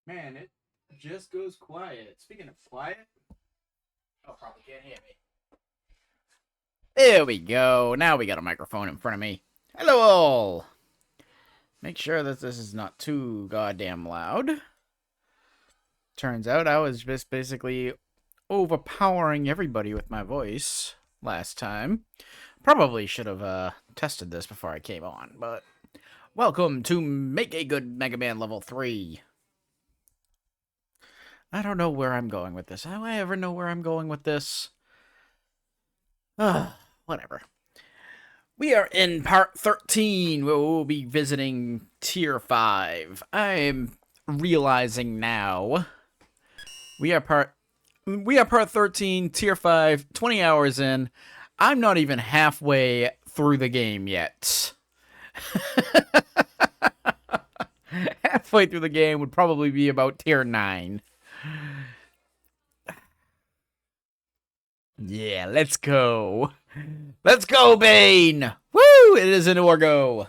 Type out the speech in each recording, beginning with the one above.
Man, it just goes quiet. Speaking of quiet, oh, probably can't hear me. There we go. Now we got a microphone in front of me. Hello all. Make sure that this is not too goddamn loud. Turns out I was just basically overpowering everybody with my voice last time. Probably should have tested this before I came on, but welcome to Make a Good Megaman Level 3. I don't know where I'm going with this. Do I ever know where I'm going with this? Whatever. We are in part 13, where we'll be visiting Tier 5. I'm realizing now we are part 13, Tier 5, 20 hours in. I'm not even halfway through the game yet. Halfway through the game would probably be about Tier 9. Yeah, let's go. Let's go, Bane! Woo! It is an Orgo.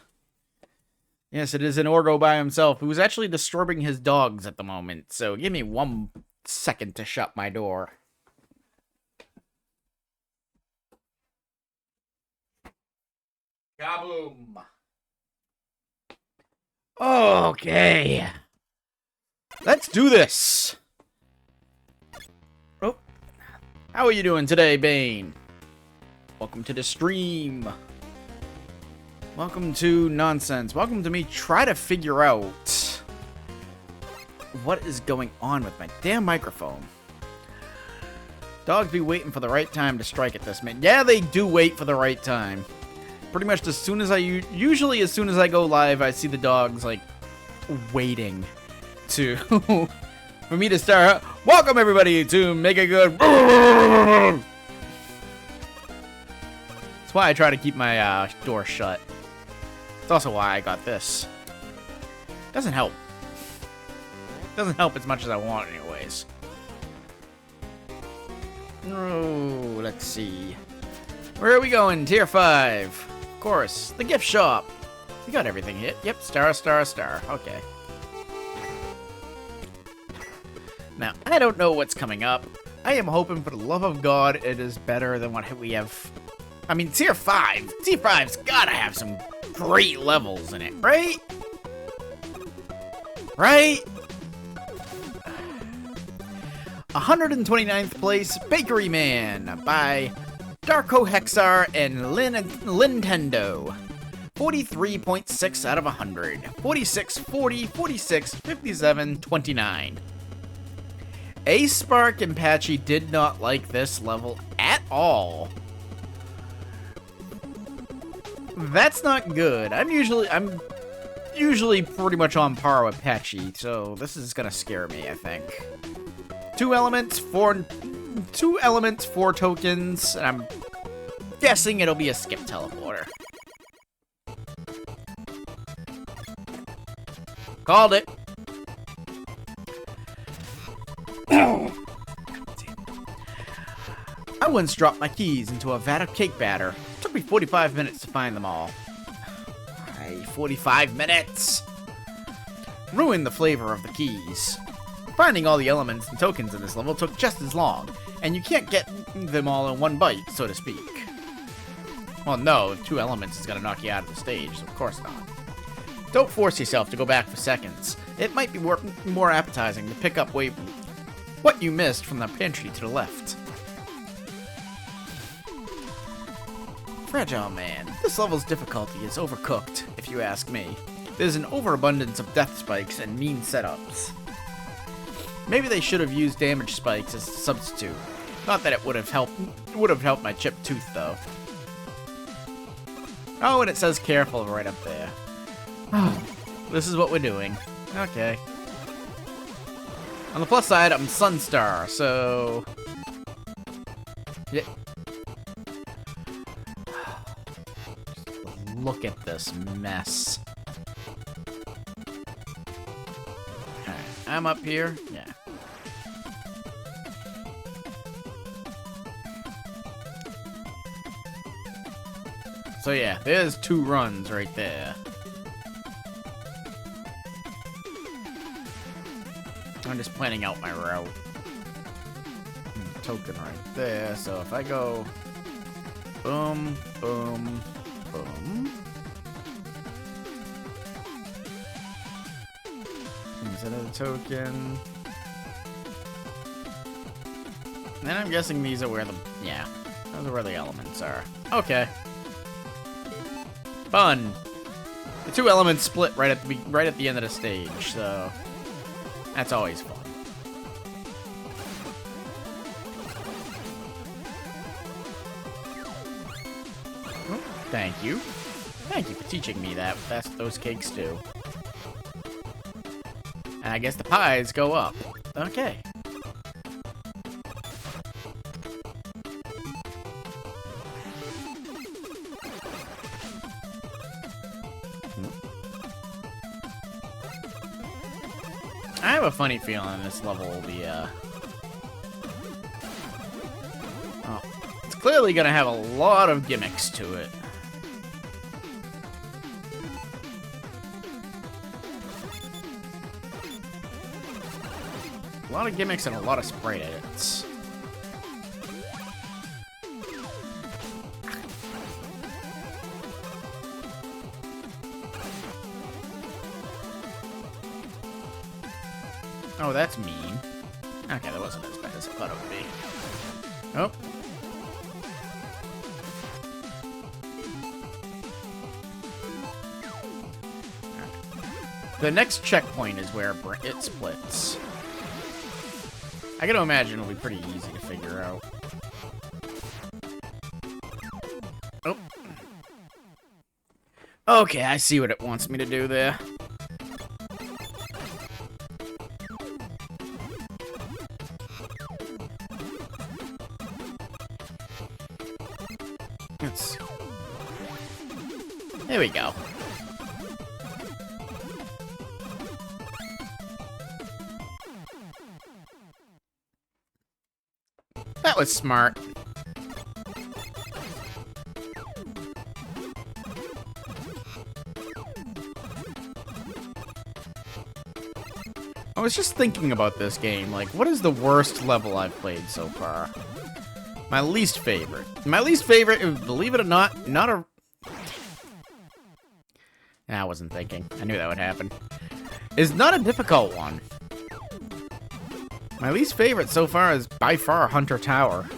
Yes, it is an Orgo by himself, who's actually disturbing his dogs at the moment. So give me 1 second to shut my door. Kaboom! Okay. Let's do this! How are you doing today, Bane? Welcome to the stream. Welcome to nonsense. Welcome to me try to figure out what is going on with my damn microphone. Dogs be waiting for the right time to strike at this, man. Yeah, they do wait for the right time. Pretty much as soon as usually as soon as I go live, I see the dogs, like, waiting to, for me to start. Welcome, everybody, to Make It Good. That's why I try to keep my door shut. It's also why I got this. Doesn't help. Doesn't help as much as I want, anyways. Oh, let's see. Where are we going? Tier 5. Of course, the gift shop. You got everything hit. Yep, star, star, star. Okay. Now, I don't know what's coming up. I am hoping, for the love of God, it is better than what we have. I mean, Tier 5. Tier 5's gotta have some great levels in it, right? Right? 129th place, Bakery Man by Darko Hexar and Nintendo. 43.6 out of 100. 46, 40, 46, 57, 29. A Spark and Patchy did not like this level at all. That's not good. I'm usually pretty much on par with Patchy, so this is gonna scare me, I think. 2 elements, 4 tokens, and I'm guessing it'll be a skip teleporter. Called it. I once dropped my keys into a vat of cake batter. It took me 45 minutes to find them all. Why, 45 minutes? Ruined the flavor of the keys. Finding all the elements and tokens in this level took just as long, and you can't get them all in one bite, so to speak. Well, no, 2 elements is gonna knock you out of the stage, so of course not. Don't force yourself to go back for seconds. It might be more appetizing to pick up what you missed from the pantry to the left. Fragile Man. This level's difficulty is overcooked, if you ask me. There's an overabundance of death spikes and mean setups. Maybe they should have used damage spikes as a substitute. Not that it would have helped my chipped tooth, though. Oh, and it says careful right up there. This is what we're doing. Okay. On the plus side, I'm Sunstar, so... Yeah. Look at this mess. Alright, I'm up here. Yeah. So yeah, there's 2 runs right there. I'm just planning out my route. Token right there, so if I go boom, boom, boom. There's another token. And then I'm guessing these are where the, yeah, those are where the elements are. Okay. Fun. The 2 elements split right at the end of the stage, so that's always fun. Oh, thank you. Thank you for teaching me that. That's what those cakes do. And I guess the pies go up. Okay. I have a funny feeling this level will be, oh, it's clearly gonna have a lot of gimmicks to it. A lot of gimmicks and a lot of sprite edits. Oh, that's mean. Okay, that wasn't as bad as I thought it would be. Oh. The next checkpoint is where it splits. I gotta imagine it'll be pretty easy to figure out. Oh. Okay, I see what it wants me to do there. There we go. That was smart. I was just thinking about this game, like, what is the worst level I've played so far? My least favorite. My least favorite, believe it or not, not a... I wasn't thinking. I knew that would happen. Is not a difficult one. My least favorite so far is by far Hunter Tower.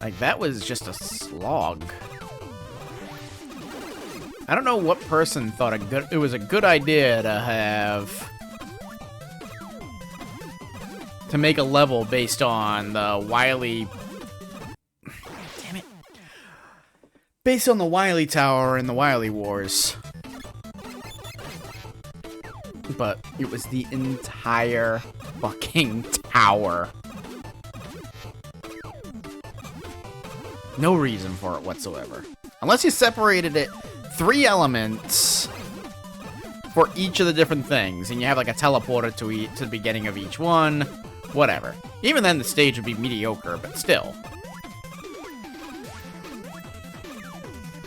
Like, that was just a slog. I don't know what person thought it was a good idea to make a level based on the Wily... Damn it. Based on the Wily Tower and the Wily Wars. But it was the entire fucking tower. No reason for it whatsoever. Unless you separated it 3 elements for each of the different things, and you have like a teleporter to the beginning of each one. Whatever. Even then, the stage would be mediocre, but still.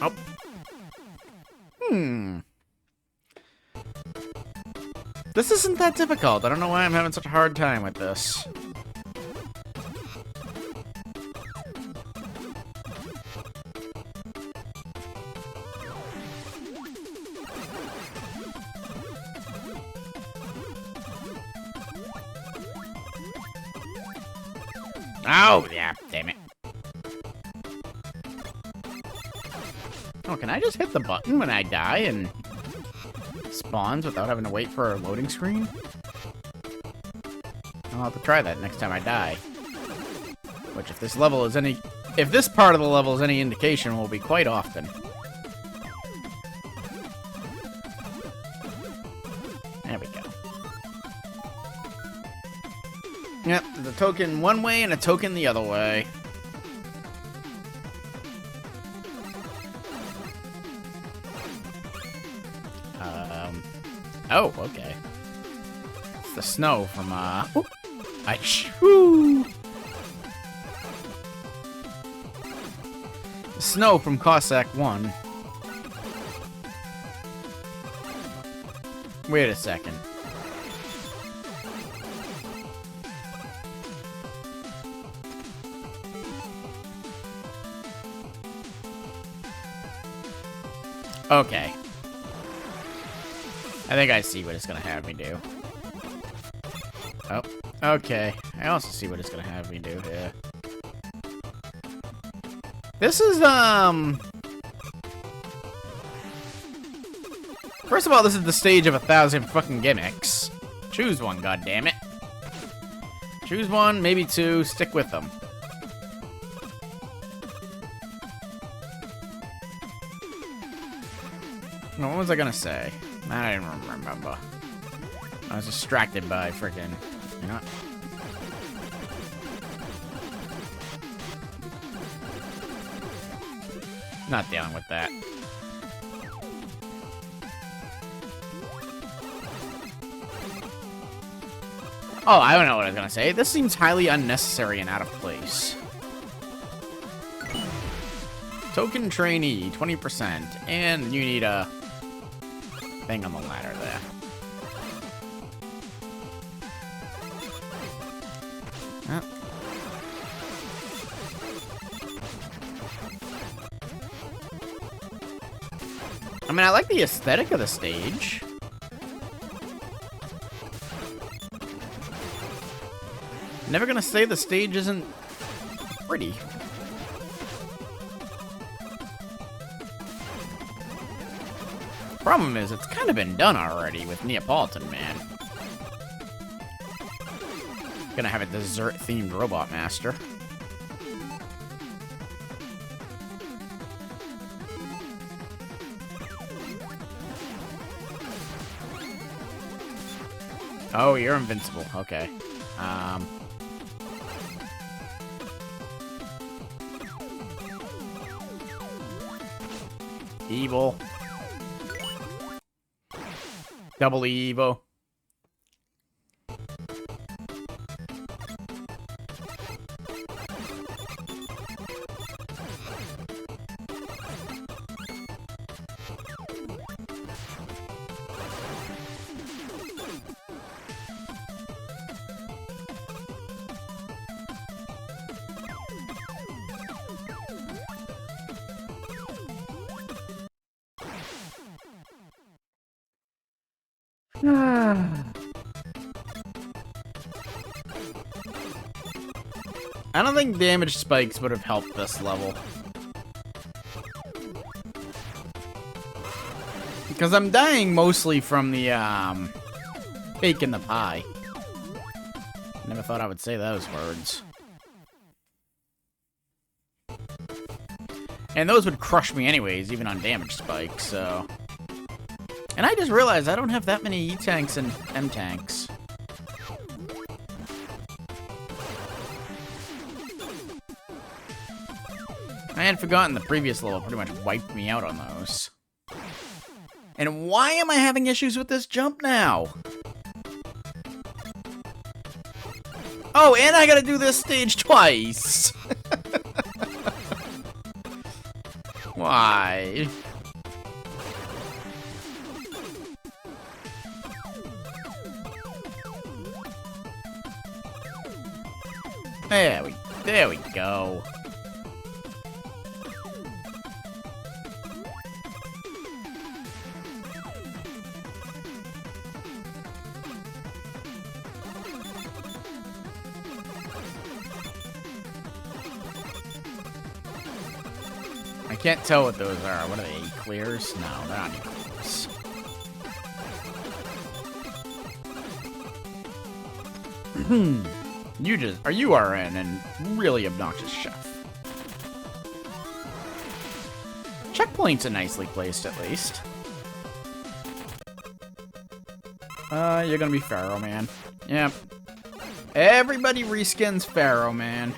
Oh. This isn't that difficult. I don't know why I'm having such a hard time with this. Oh, yeah, damn it. Oh, can I just hit the button when I die and spawns without having to wait for a loading screen? I'll have to try that next time I die. Which, if this level is any... If this part of the level is any indication, will be quite often. There we go. Yep, there's a token one way and a token the other way. Oh, okay. It's the snow from, Woo! The snow from Cossack 1. Wait a second. Okay. I think I see what it's gonna have me do. Oh, okay. I also see what it's gonna have me do here. This is, First of all, this is the stage of 1,000 fucking gimmicks. Choose one, goddammit. Choose one, maybe 2, stick with them. What was I gonna say? I don't even remember. I was distracted by freaking... You know what? Not dealing with that. Oh, I don't know what I was gonna say. This seems highly unnecessary and out of place. Token trainee, 20%. And you need a... thing on the ladder there. Oh. I mean, I like the aesthetic of the stage. Never gonna say the stage isn't pretty. Problem is, it's kind of been done already with Neapolitan Man. Gonna have a dessert-themed robot master. Oh, you're invincible. Okay. Evil. Double Evo. I don't think damage spikes would have helped this level. Because I'm dying mostly from the, bake in the pie. Never thought I would say those words. And those would crush me anyways, even on damage spikes, so... And I just realized I don't have that many E-tanks and M-tanks. I had forgotten the previous level pretty much wiped me out on those. And why am I having issues with this jump now? Oh, and I gotta do this stage twice! Why? There we go. I can't tell what those are. What are they? Clears? No, they're not clears. You are an really obnoxious chef. Checkpoints are nicely placed, at least. You're gonna be Pharaoh Man. Yep. Everybody reskins Pharaoh Man.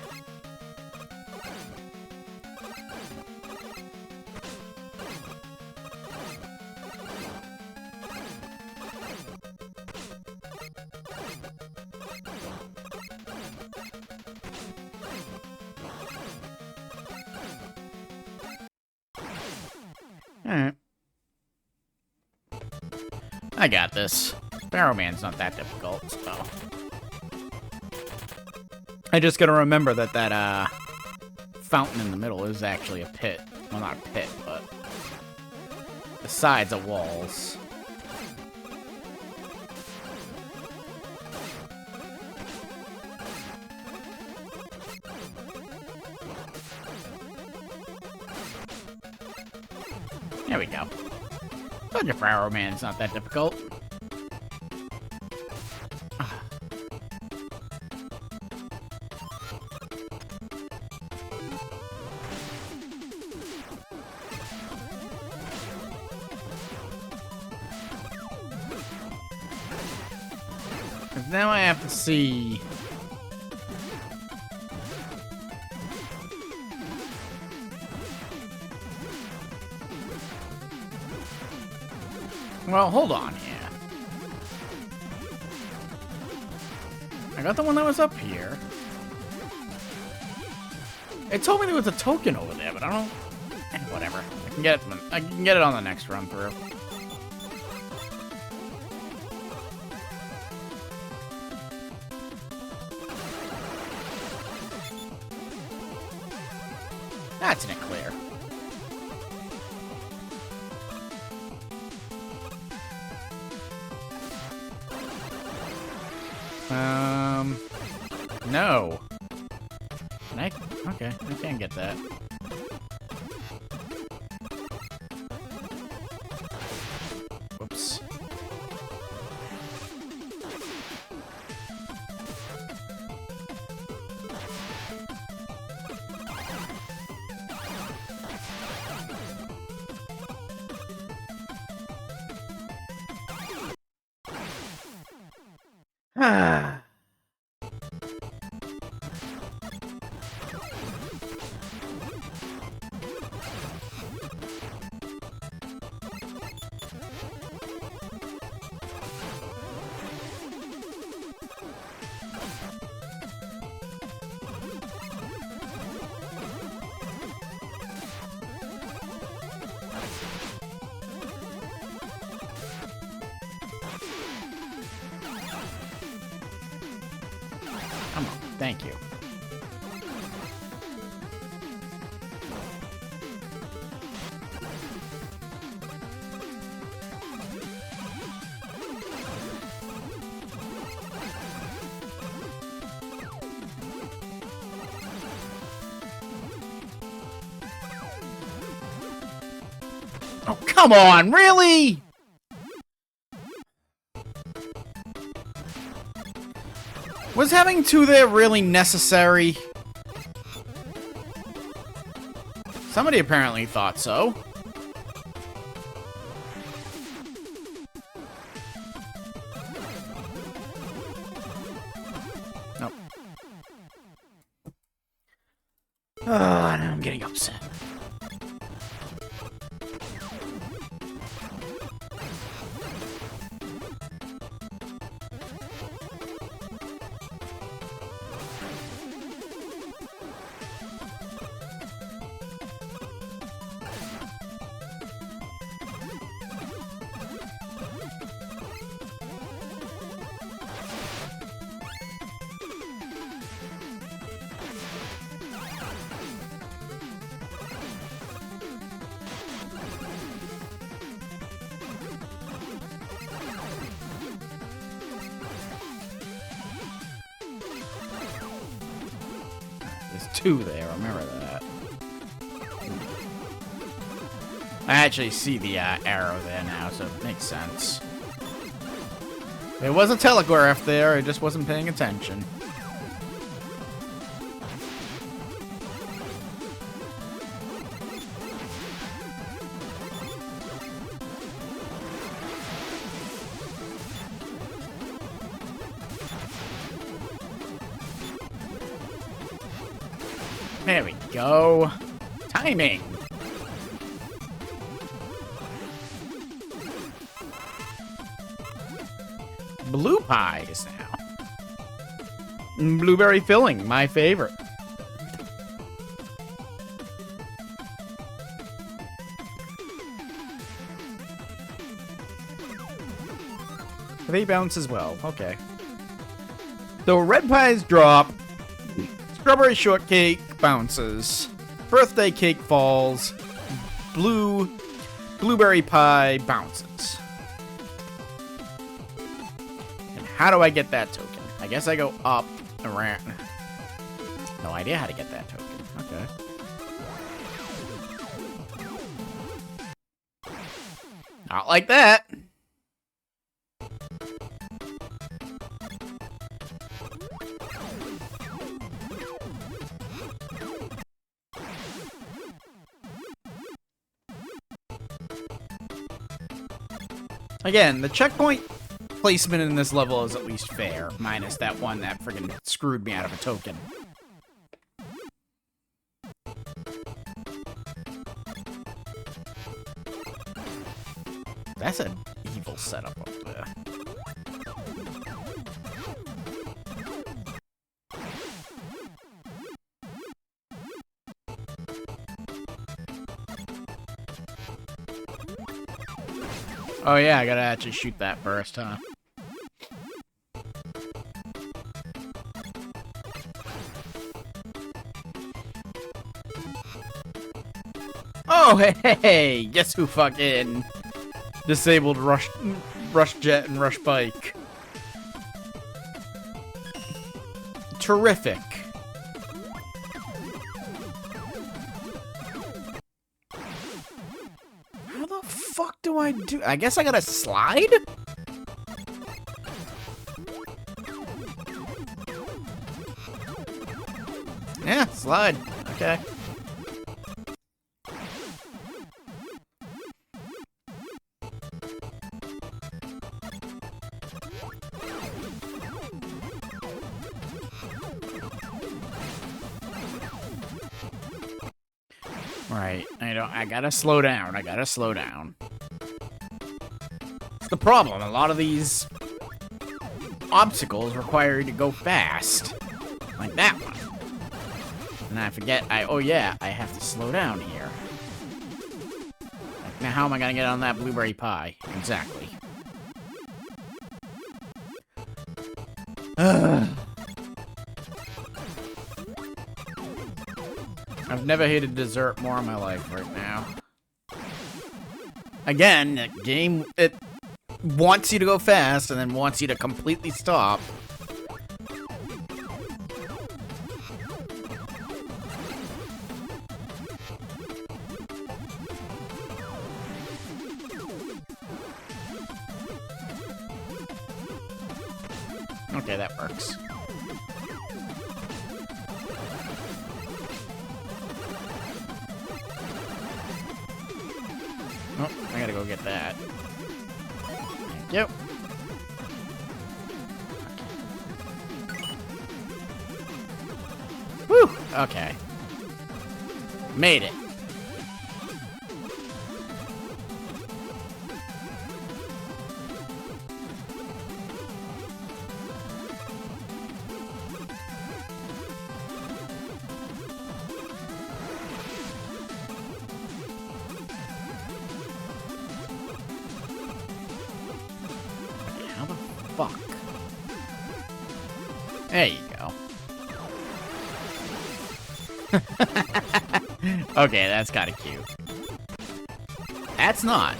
Alright. I got this. Pharaoh Man's not that difficult, so... I just gotta remember that that, fountain in the middle is actually a pit. Well, not a pit, but... the sides are walls. There we go. Told you Pharaoh Man's not that difficult. Now I have to see... Well, hold on here. I got the one that was up here. It told me there was a token over there, but I don't... whatever. I can get it on the next run through. That's in it clear. No. Can I? Okay, I can get that. Whoops. Ah. Come on, thank you. Oh, come on, really? Was having two there really necessary? Somebody apparently thought so. Nope. Oh, now I'm getting upset. There's two there, remember that. I actually see the arrow there now, so it makes sense. There was a telegraph there, I just wasn't paying attention. There we go. Timing. Blue pies now. Blueberry filling, my favorite. They bounce as well. Okay. So red pies drop. Strawberry shortcake bounces. Birthday cake falls. Blueberry pie bounces. And how do I get that token? I guess I go up around. No idea how to get that token. Okay. Not like that. Again, the checkpoint placement in this level is at least fair, minus that one that friggin' screwed me out of a token. That's an evil setup up there. Oh yeah, I gotta actually shoot that first, huh? Oh hey! Guess who fucking disabled rush jet and rush bike? Terrific. I do? I guess I gotta slide? Yeah, slide. Okay. Right. I gotta slow down. I gotta slow down. It's the problem. A lot of these obstacles require you to go fast. Like that one. And I forget, oh yeah, I have to slow down here. Like, now how am I gonna get on that blueberry pie? Exactly. I've never hated dessert more in my life right now. Again, the game, it wants you to go fast and then wants you to completely stop. Okay, that works. Oh, I gotta go get that. Thank you. Whew, okay. Made it. How the fuck? There you go. Okay, that's kind of cute. That's not.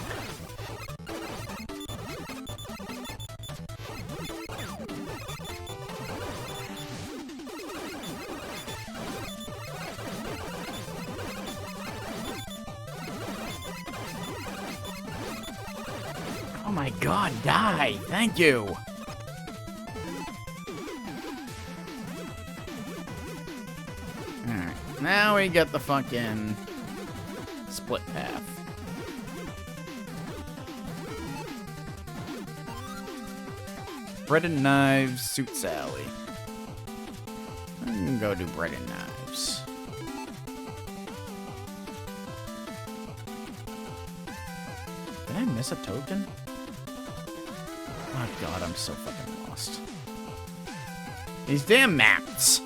Oh my god, die! Thank you! Alright, now we get the fucking split path. Bread and knives, suit Sally. I can go do bread and knives. Did I miss a token? Oh god, I'm so fucking lost. These damn maps!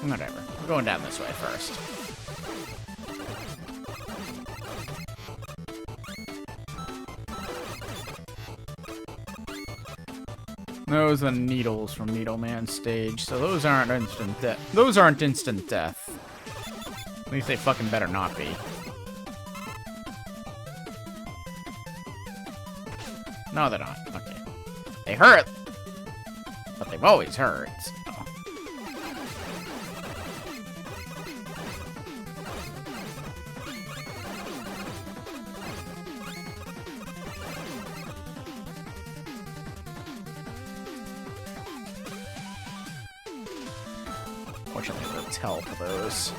Whatever. We're going down this way first. Those are needles from Needleman's stage, so those aren't instant death. Those aren't instant death. At least they fucking better not be. No, they're not. Okay. They hurt, but they've always hurt. So. Fortunately, let's help those.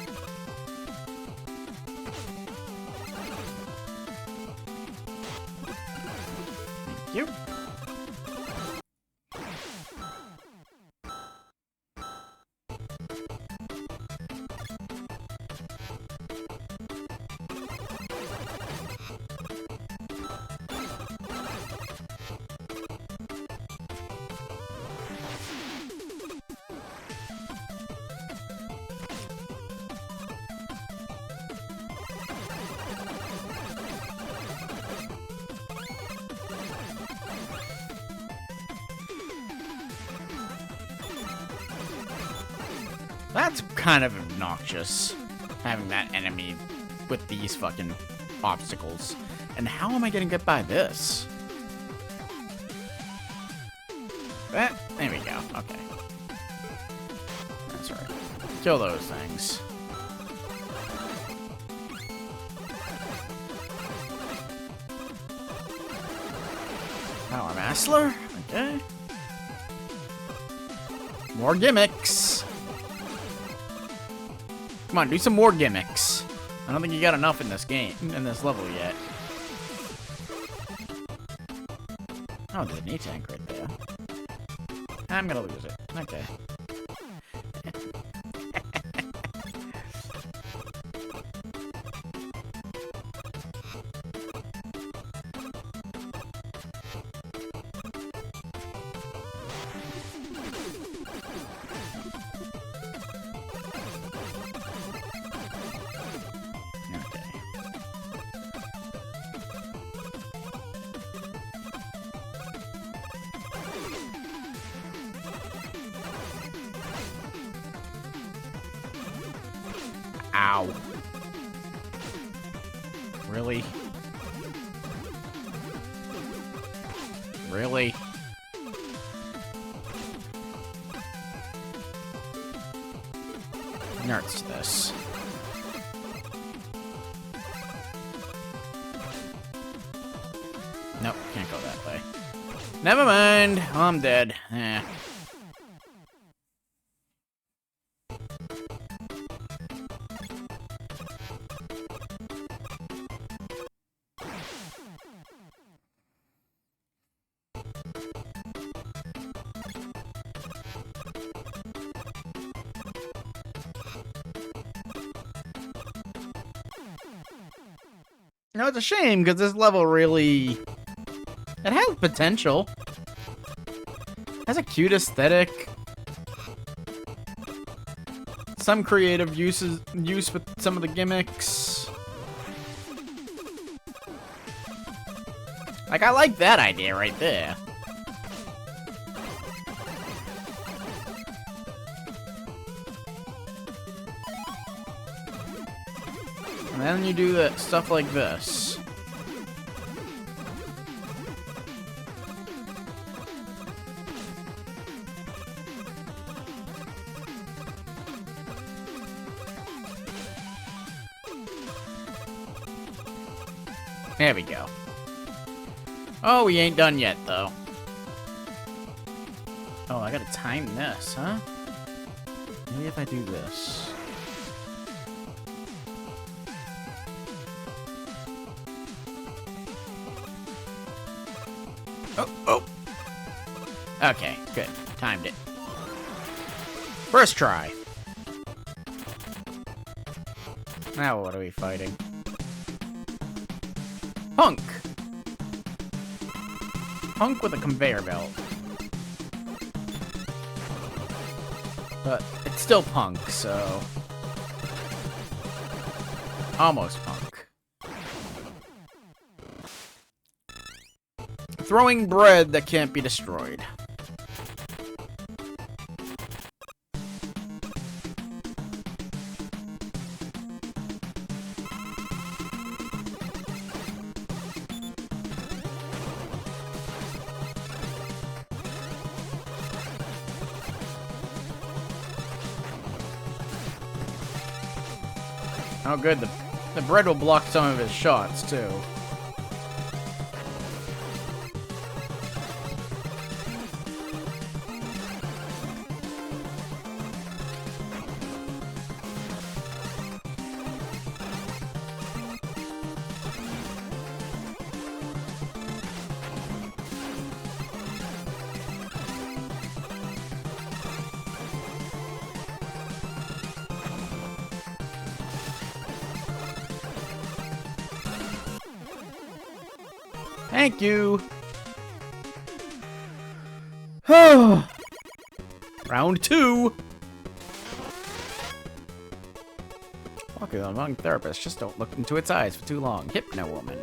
Thank you. That's kind of obnoxious, having that enemy with these fucking obstacles. And how am I gonna get by this? There we go. Okay. That's right. Kill those things. Power Massler. Okay. More gimmicks. Come on, do some more gimmicks. I don't think you got enough in this game, in this level yet. Oh, there's an E-tank right there. I'm gonna lose it. Okay. Ow. Really? Really? Nerds this. Nope, can't go that way. Never mind, I'm dead. Eh. You know, it's a shame, because this level really... It has potential. It has a cute aesthetic. Some creative use with some of the gimmicks. Like, I like that idea right there. And then you do that stuff like this. There we go. Oh, we ain't done yet, though. Oh, I gotta time this, huh? Maybe if I do this. Oh. Okay, good. Timed it. First try. Now what are we fighting? Punk! Punk with a conveyor belt. But it's still Punk, so... Almost Punk. Throwing bread that can't be destroyed. Oh good, the bread will block some of his shots, too. Thank you. Round 2. Walking among therapists, just don't look into its eyes for too long. Hypno Woman.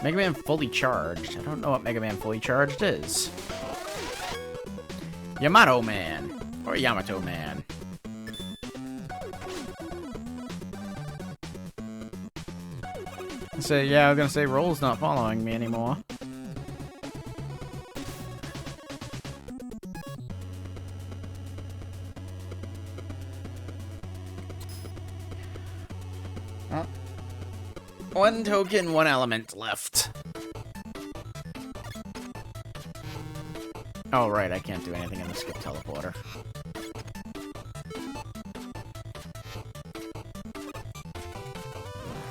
Megaman fully charged. I don't know what Megaman fully charged is. Yamato Man. Or Yamato Man. So yeah, I was gonna say Roll's not following me anymore. One token, one element left. Oh, right, I can't do anything in the skip teleporter.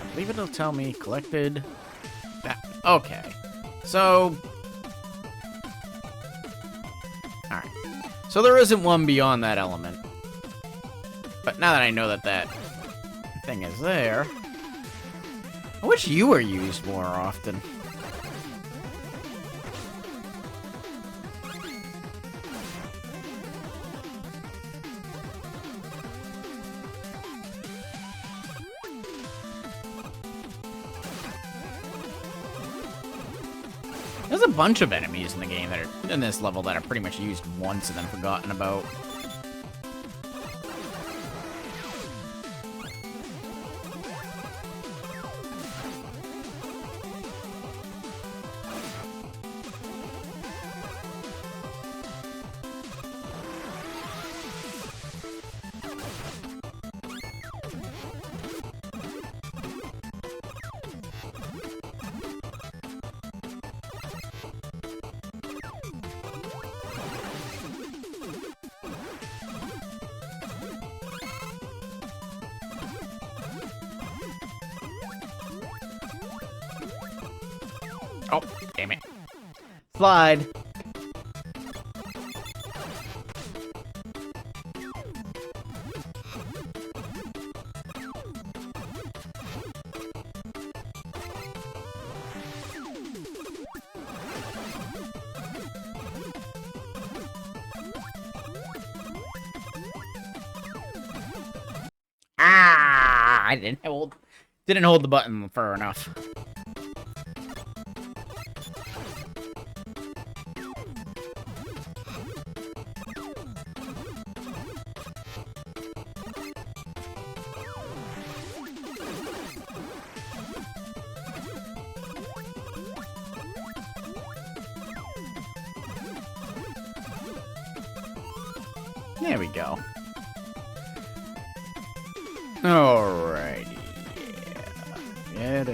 I believe it'll tell me collected... Okay. So... Alright. So there isn't one beyond that element. But now that I know that that thing is there... I wish you were used more often. There's a bunch of enemies in the game that are in this level that are pretty much used once and then forgotten about. Oh, damn it. Slide. Ah! I didn't hold the button for enough. There we go. Alrighty. Yeah.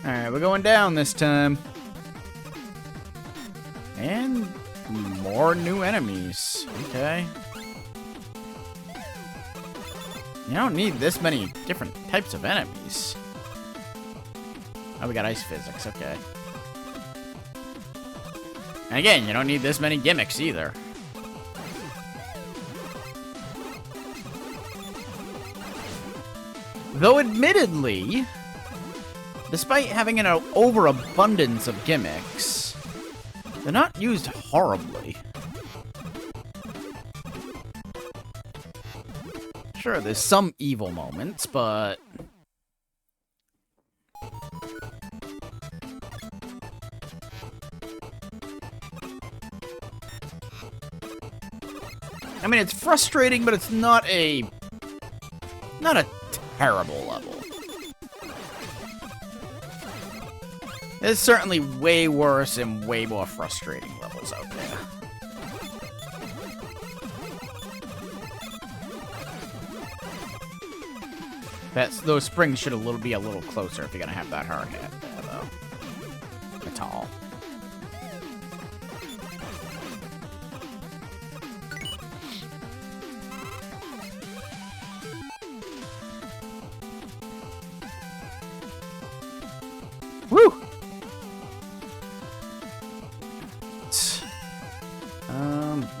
Alright, we're going down this time. And more new enemies. Okay. You don't need this many different types of enemies. Oh, we got ice physics. Okay. And again, you don't need this many gimmicks either. Though admittedly, despite having an overabundance of gimmicks, they're not used horribly. Sure, there's some evil moments, but... I mean, it's frustrating, but it's not a terrible level. There's certainly way worse and way more frustrating levels out there. Those springs should be a little closer if you're gonna have that hard hit there, though. At all. Woo!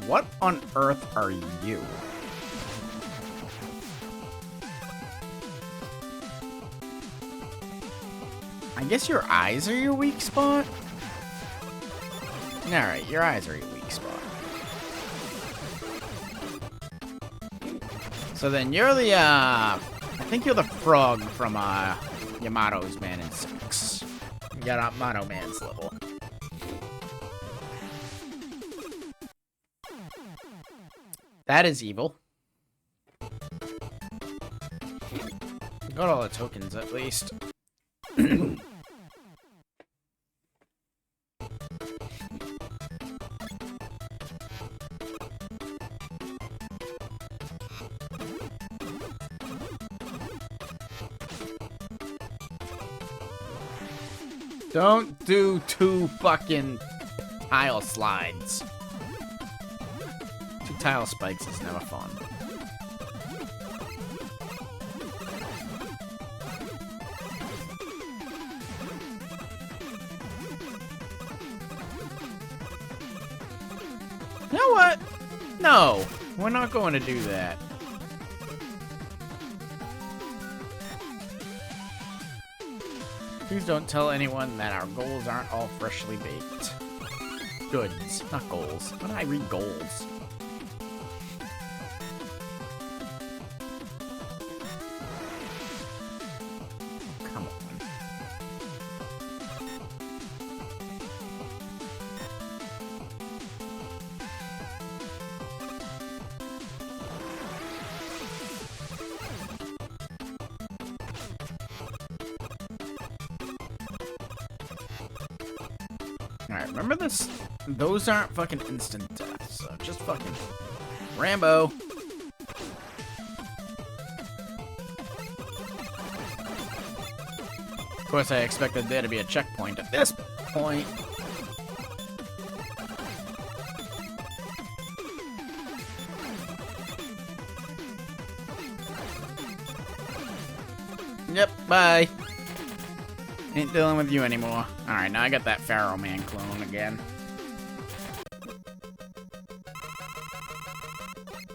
What on earth are you? I guess your eyes are your weak spot? Alright, your eyes are your weak spot. So then you're the, I think you're the frog from, Yamato's Man in 6. Yamato Man's level. That is evil. Got all the tokens, at least. Don't do 2 fucking tile slides. 2 tile spikes is never fun. You know what? No, we're not going to do that. Please don't tell anyone that our goals aren't all freshly baked. Goods, not goals. When I read goals. Come on. Alright, remember this? Those aren't fucking instant deaths, so just fucking Rambo. Of course, I expected there to be a checkpoint at this point. Yep, bye. Ain't dealing with you anymore. Alright, now I got that Pharaoh Man clone again.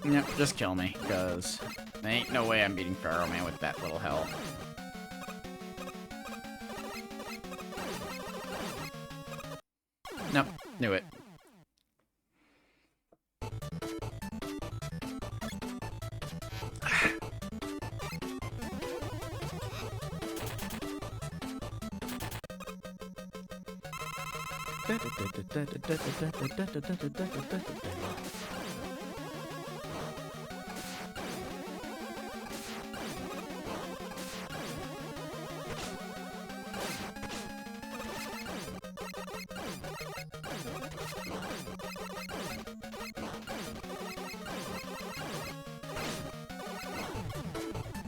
Yep, just kill me, because there ain't no way I'm beating Pharaoh Man with that little health. Nope, knew it.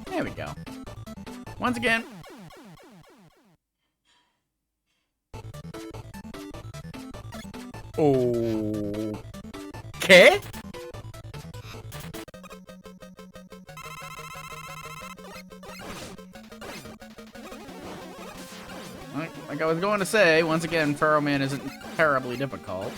There we go. Once again. Okay. Like I was going to say, once again, Pharaoh Man isn't terribly difficult.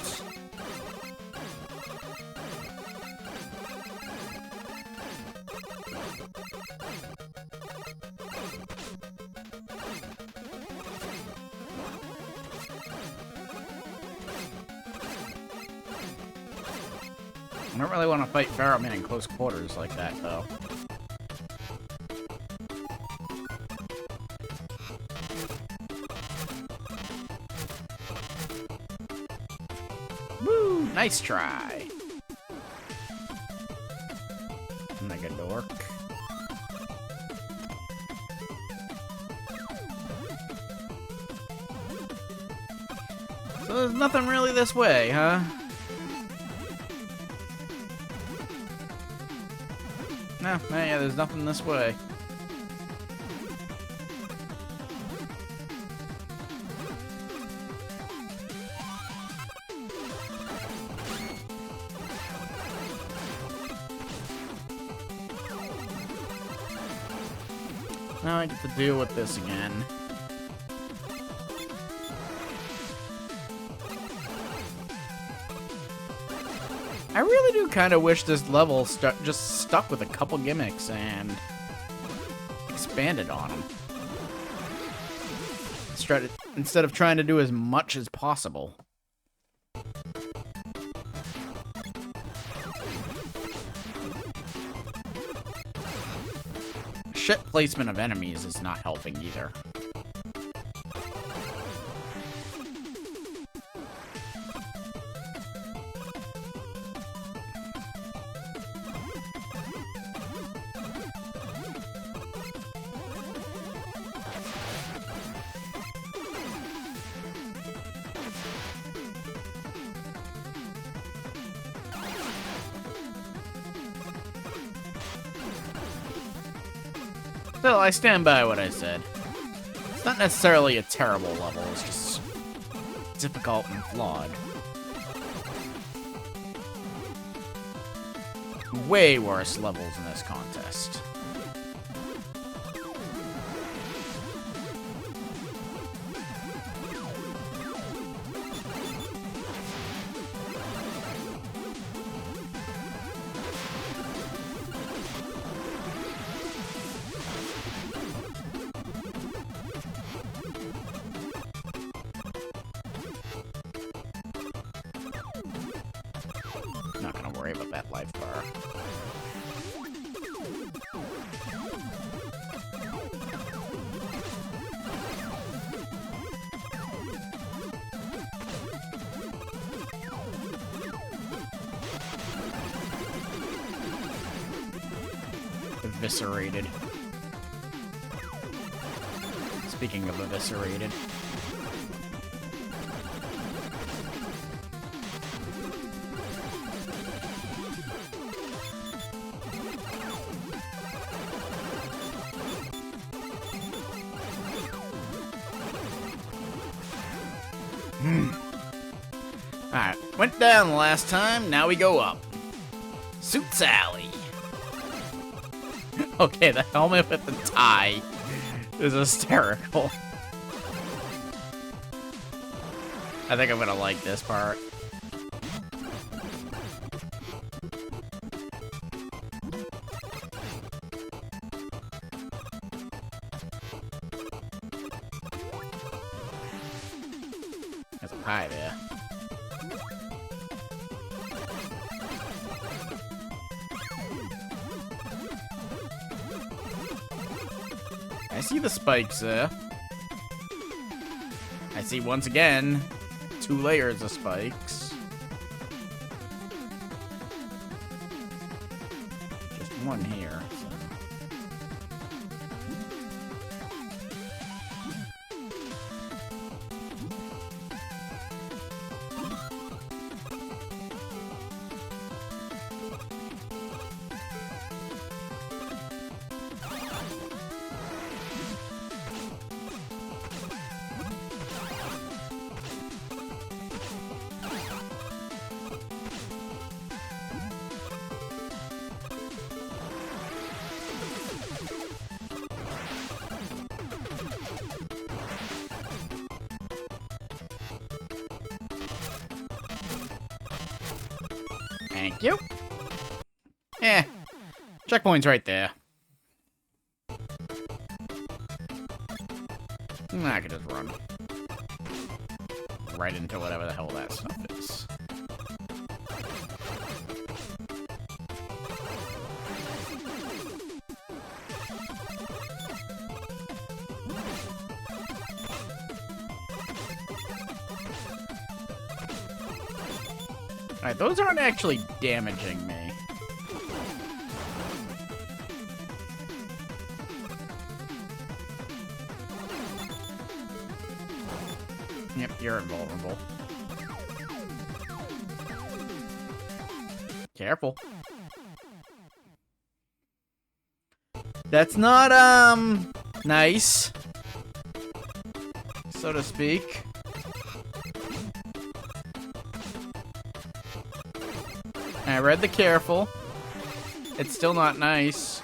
I don't really want to fight Pharaoh Man in close quarters like that, though. Woo! Nice try. Mega dork. So there's nothing really this way, huh? No, yeah, there's nothing this way. Now I get to deal with this again. I really do kind of wish this level just stuck with a couple gimmicks and expanded on them. Instead of trying to do as much as possible. Shit placement of enemies is not helping either. Still, I stand by what I said. not necessarily a terrible level, it's just difficult and flawed. Way worse levels in this contest. Not gonna worry about that life bar. Eviscerated. Speaking of eviscerated. Alright, went down the last time, now we go up. Suit Sally. Okay, the helmet with the tie is hysterical. I think I'm gonna like this part. There's a pie there. I see the spikes there. I see, once again, 2 layers of spikes. Just one here. So. Thank you. Checkpoint's right there. I could just run. Right into whatever the hell that stuff is. Alright, those aren't actually damaging me. Yep, you're invulnerable. Careful. That's not, nice. So to speak. I read the careful. It's still not nice.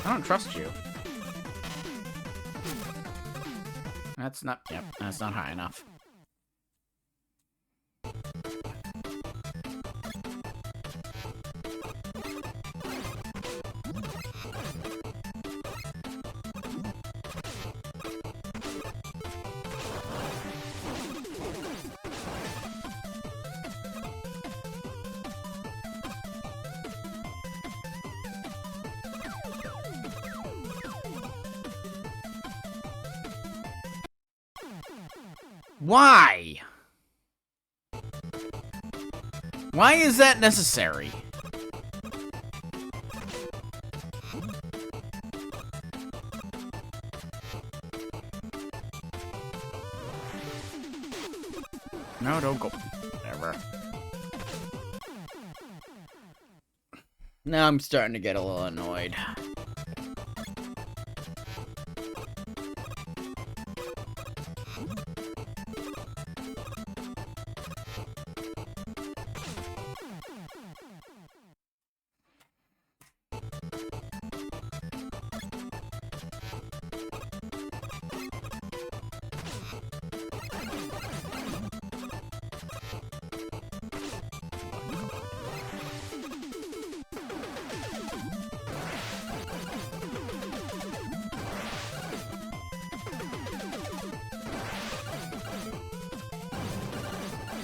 I don't trust you. That's not, yep, that's not high enough. Why? Why is that necessary? No, don't go. Whatever. Now I'm starting to get a little annoyed.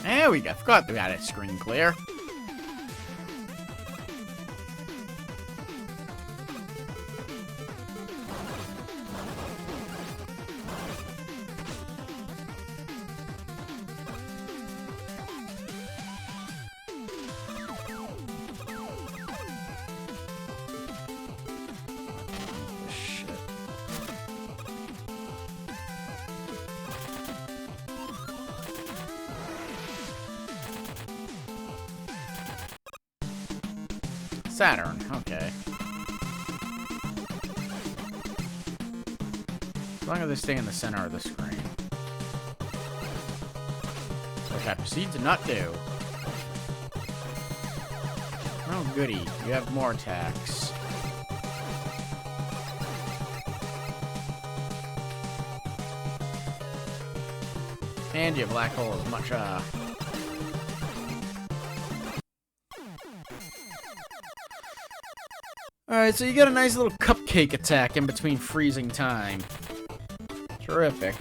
There we go. Forgot we got a screen clear. Saturn, okay. As long as they stay in the center of the screen. Which I proceed to not do. Oh, goody. You have more attacks. And your black hole is much, Alright, so you got a nice little cupcake attack in between freezing time. Terrific.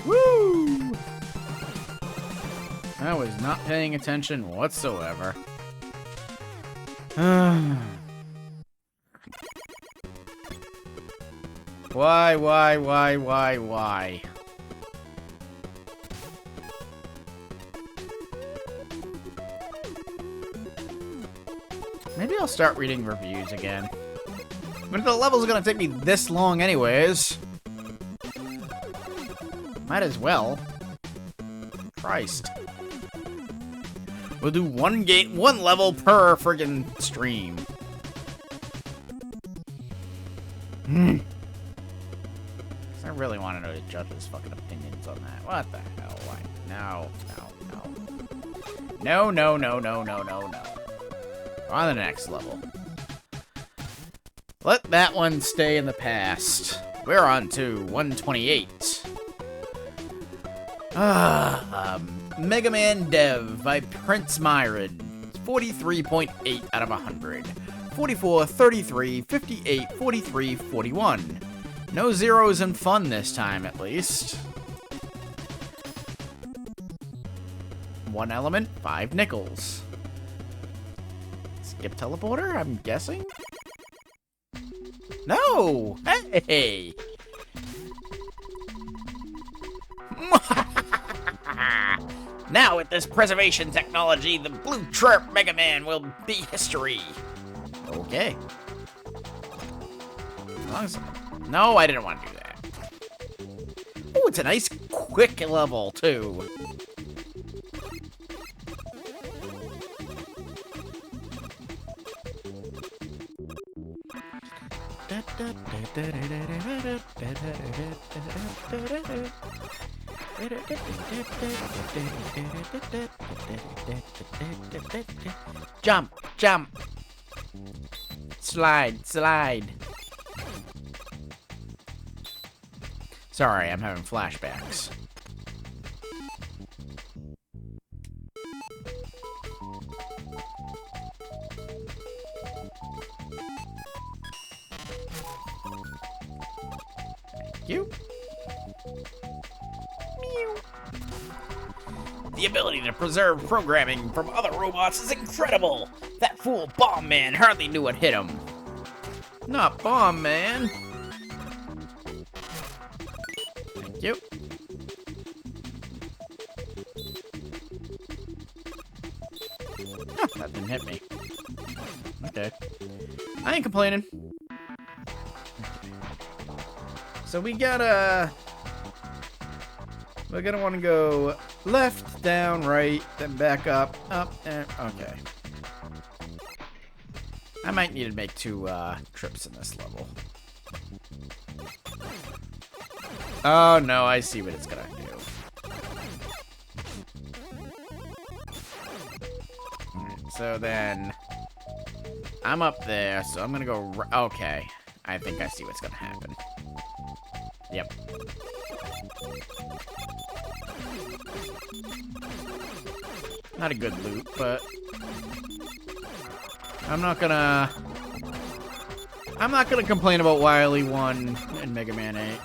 Woo! I was not paying attention whatsoever. Why? Maybe I'll start reading reviews again. But the level's gonna take me this long anyways. Might as well. Christ. We'll do one level per friggin' stream. I really want to know the judge's fucking opinions on that. What the hell? Why? No. No. On the next level. Let that one stay in the past. We're on to 128. Megaman Dev by Prince Myron. 43.8 out of 100. 44, 33, 58, 43, 41. No zeros in fun this time, at least. 1 element, 5 nickels. Skip teleporter, I'm guessing? No! Hey! Now, with this preservation technology, the blue chirp Mega Man will be history. Okay. No, I didn't want to do that. Oh, it's a nice quick level, too. Jump, jump. Slide, slide. Sorry, I'm having flashbacks. Thank you. Meow. The ability to preserve programming from other robots is incredible! That fool Bomb Man hardly knew what hit him. Not Bomb Man. Thank you. Huh, that didn't hit me. Okay. I ain't complaining. So we gotta... We're gonna want to go left, down, right, then back up, and... Okay. I might need to make 2 trips in this level. Oh, no, I see what it's gonna do. Alright, so then... I'm up there, so I'm gonna go... Okay. I think I see what's gonna happen. Yep. Not a good loot, but... I'm not gonna complain about Wily 1 and Mega Man 8.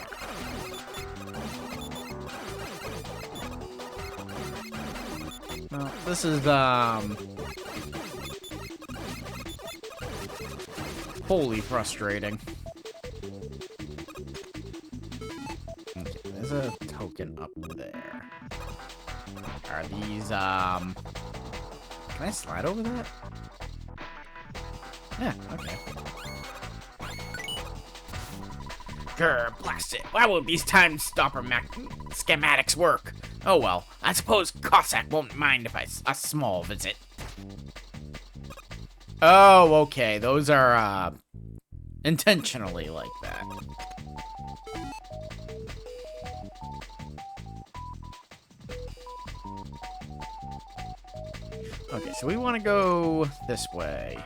No, this is, wholly frustrating. Okay, there's a token up there. Are these, can I slide over that? Yeah, okay. Grr, blast it. Why won't these time stopper schematics work? Oh well, I suppose Cossack won't mind if a small visit. Oh, okay. Those are, intentionally like that. Okay, so we want to go this way.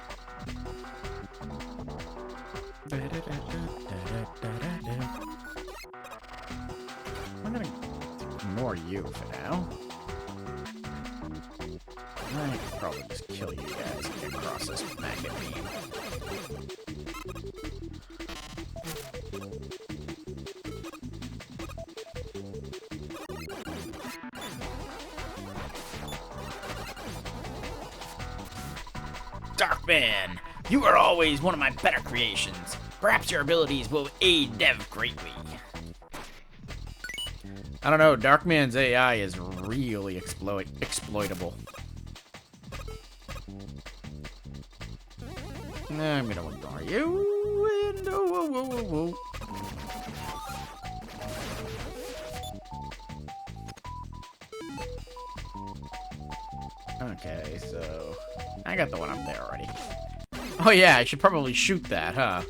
I'm gonna ignore you for now. I could probably just kill you guys and get across this Megaman. Darkman, you are always one of my better creations. Perhaps your abilities will aid Dev greatly. I don't know, Darkman's AI is really exploitable. I'm gonna ignore you. And whoa. Okay, so I got the one up there already. Oh yeah, I should probably shoot that, huh?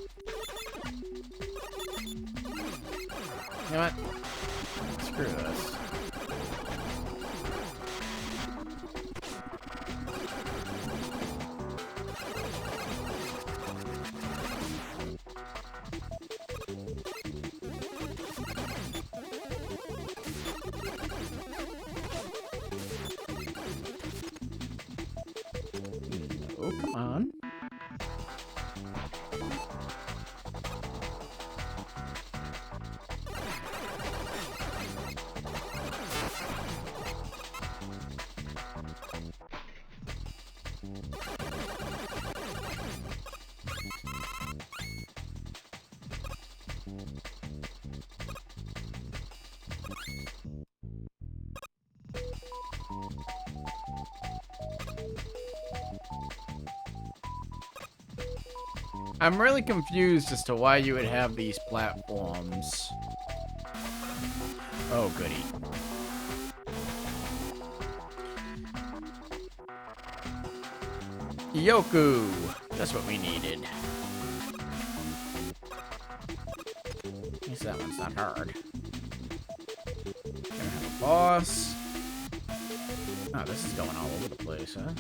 You know what? Screw this. No, come on. I'm really confused as to why you would have these platforms. Oh, goody. Yoku! That's what we needed. At least that one's not hard. Gonna have a boss. Oh, this is going all over the place, huh?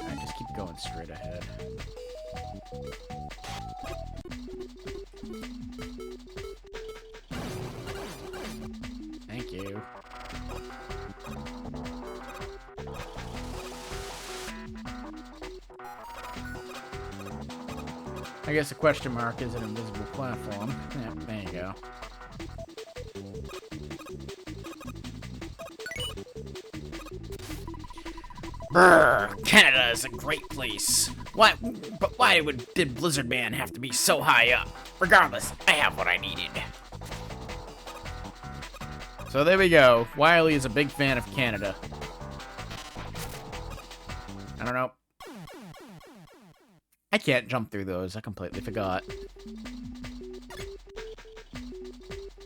I just keep going straight ahead. Thank you. I guess the question mark is an invisible platform. Yeah, there you go. Brrr, Canada is a great place. But why did Blizzard Man have to be so high up? Regardless, I have what I needed. So there we go. Wily is a big fan of Canada. I don't know. I can't jump through those. I completely forgot.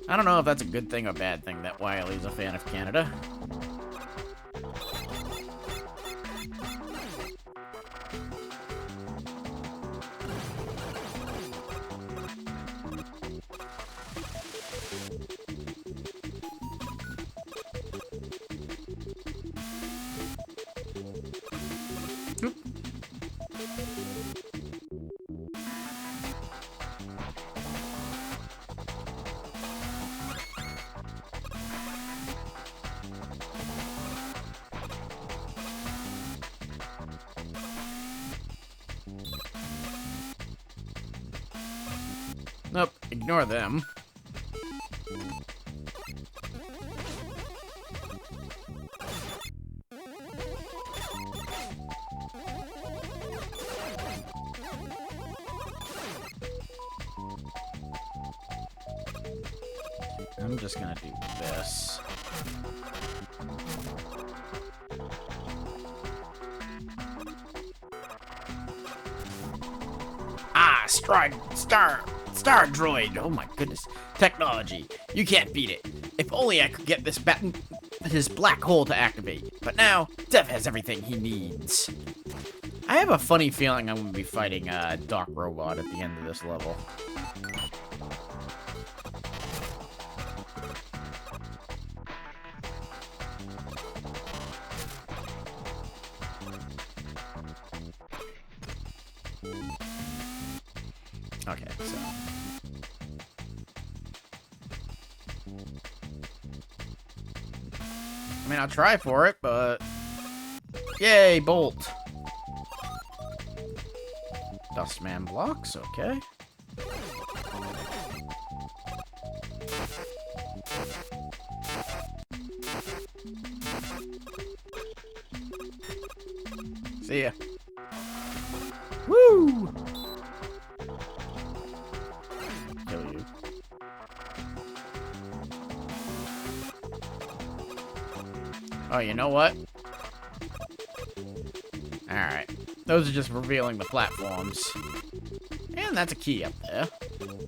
I don't know if that's a good thing or bad thing that Wily's a fan of Canada. Nope, ignore them. I'm just gonna do this. Ah, Star Droid! Oh my goodness. Technology. You can't beat it. If only I could get his black hole to activate. But now, Dev has everything he needs. I have a funny feeling I'm going to be fighting a Doc Robot at the end of this level. Okay, so... I mean, I'll try for it, but... Yay, Bolt! Dustman blocks, okay. See ya. Woo! Kill you. Oh, you know what? Alright. Those are just revealing the platforms. And that's a key up there. Really.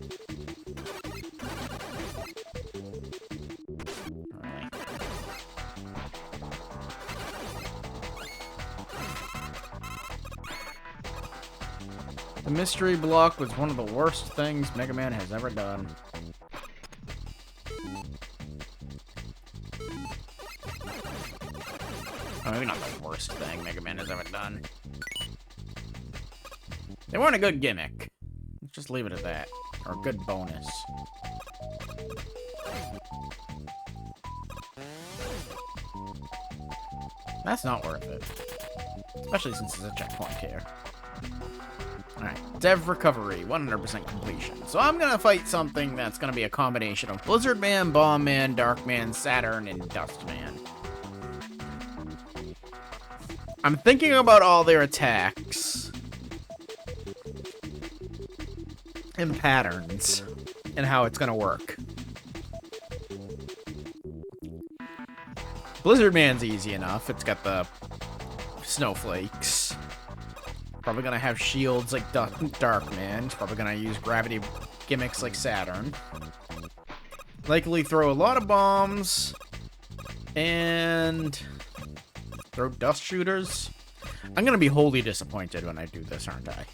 The mystery block was one of the worst things Megaman has ever done. Oh, maybe not the worst thing Megaman has ever done. They weren't a good gimmick. Let's just leave it at that. Or a good bonus. That's not worth it. Especially since it's a checkpoint here. Alright, Dev Recovery, 100% completion. So I'm gonna fight something that's gonna be a combination of Blizzard Man, Bomb Man, Dark Man, Saturn, and Dust Man. I'm thinking about all their attacks and patterns. and how it's gonna work. Blizzard Man's easy enough. It's got the snowflakes. Probably gonna have shields like Darkman. It's probably gonna use gravity gimmicks like Saturn. Likely throw a lot of bombs. And throw dust shooters. I'm gonna be wholly disappointed when I do this, aren't I?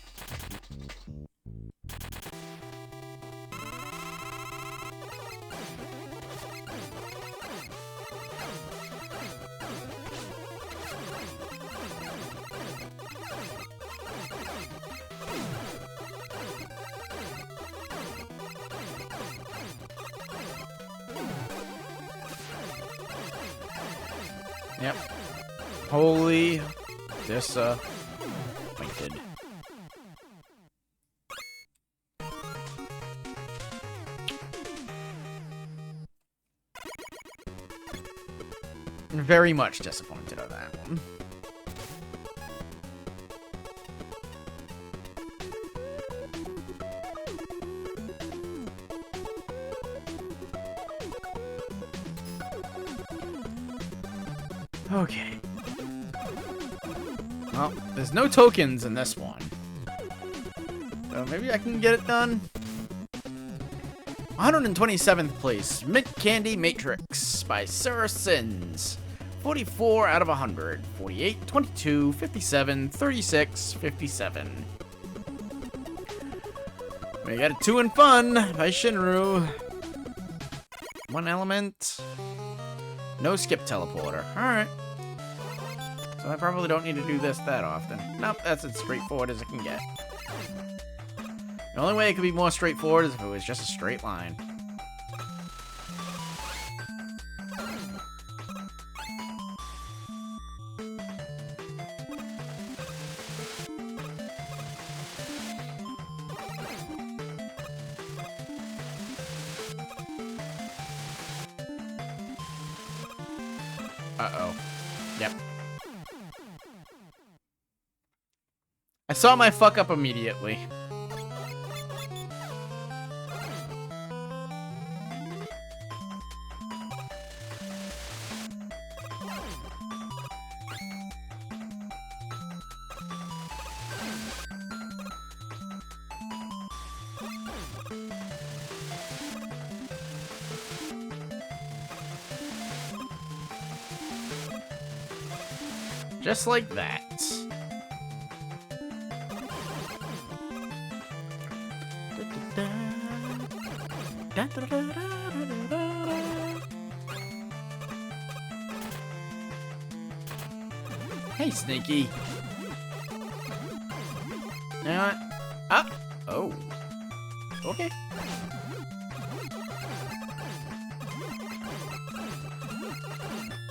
Yep. Holy disappointed. Very much disappointed of that one. Okay. Well, there's no tokens in this one. So maybe I can get it done. 127th place, Mint Candy Matrix by Sarah Sins. 44 out of 100. 48, 22, 57, 36, 57. We got a 2 in Fun by Shinru. 1 element. No skip teleporter. Alright. So I probably don't need to do this that often. Nope, that's as straightforward as it can get. The only way it could be more straightforward is if it was just a straight line. Uh-oh. Yep. I saw my fuck up immediately. Just like that. Hey, Sneaky. You know what? Up. Oh. Okay.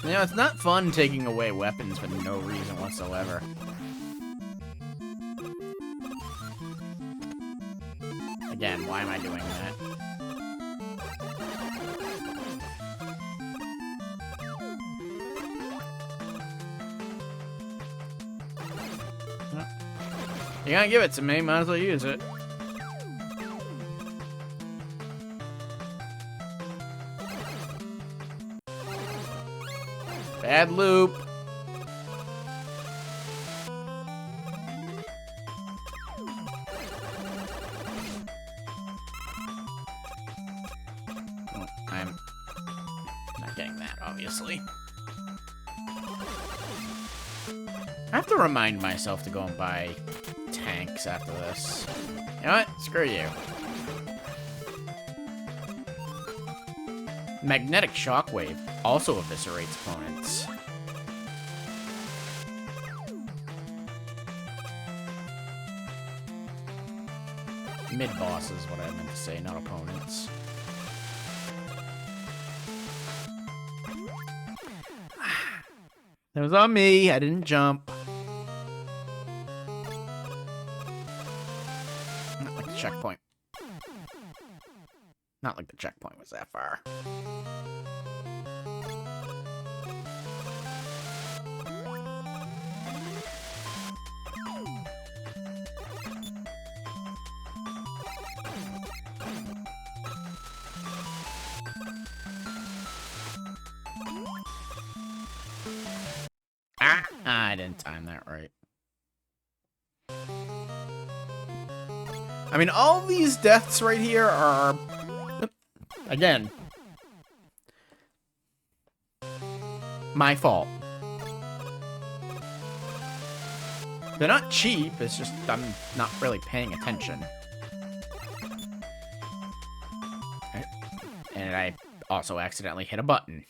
You know, it's not fun taking away weapons for no reason whatsoever. Again, why am I doing that? You're gonna give it to me, might as well use it. Bad loop. Oh, I'm not getting that, obviously. I have to remind myself to go and buy tanks after this. You know what? Screw you. Magnetic Shockwave also eviscerates opponents. Mid-boss is what I meant to say, not opponents. That was on me. I didn't jump. Not like the checkpoint. Not like the checkpoint was that far. I didn't time that right. I mean, all these deaths right here are... Again. My fault. They're not cheap, it's just I'm not really paying attention. And I also accidentally hit a button.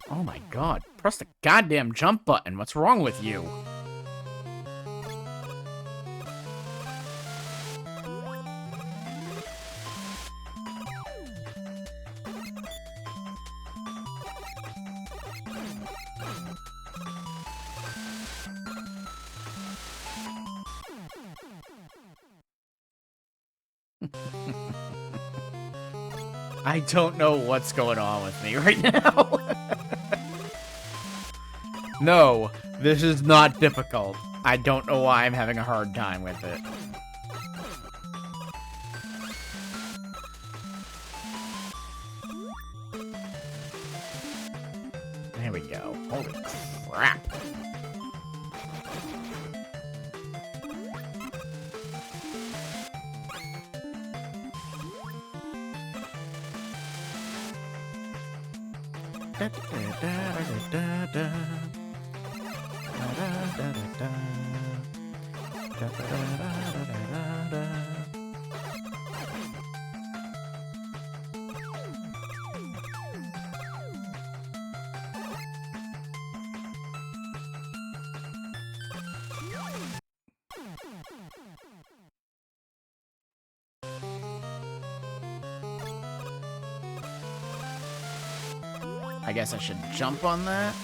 Oh my god, press the goddamn jump button. What's wrong with you? I don't know what's going on with me right now. No, this is not difficult. I don't know why I'm having a hard time with it. There we go. Holy crap. Da, da, da, da, da. I guess I should jump on that.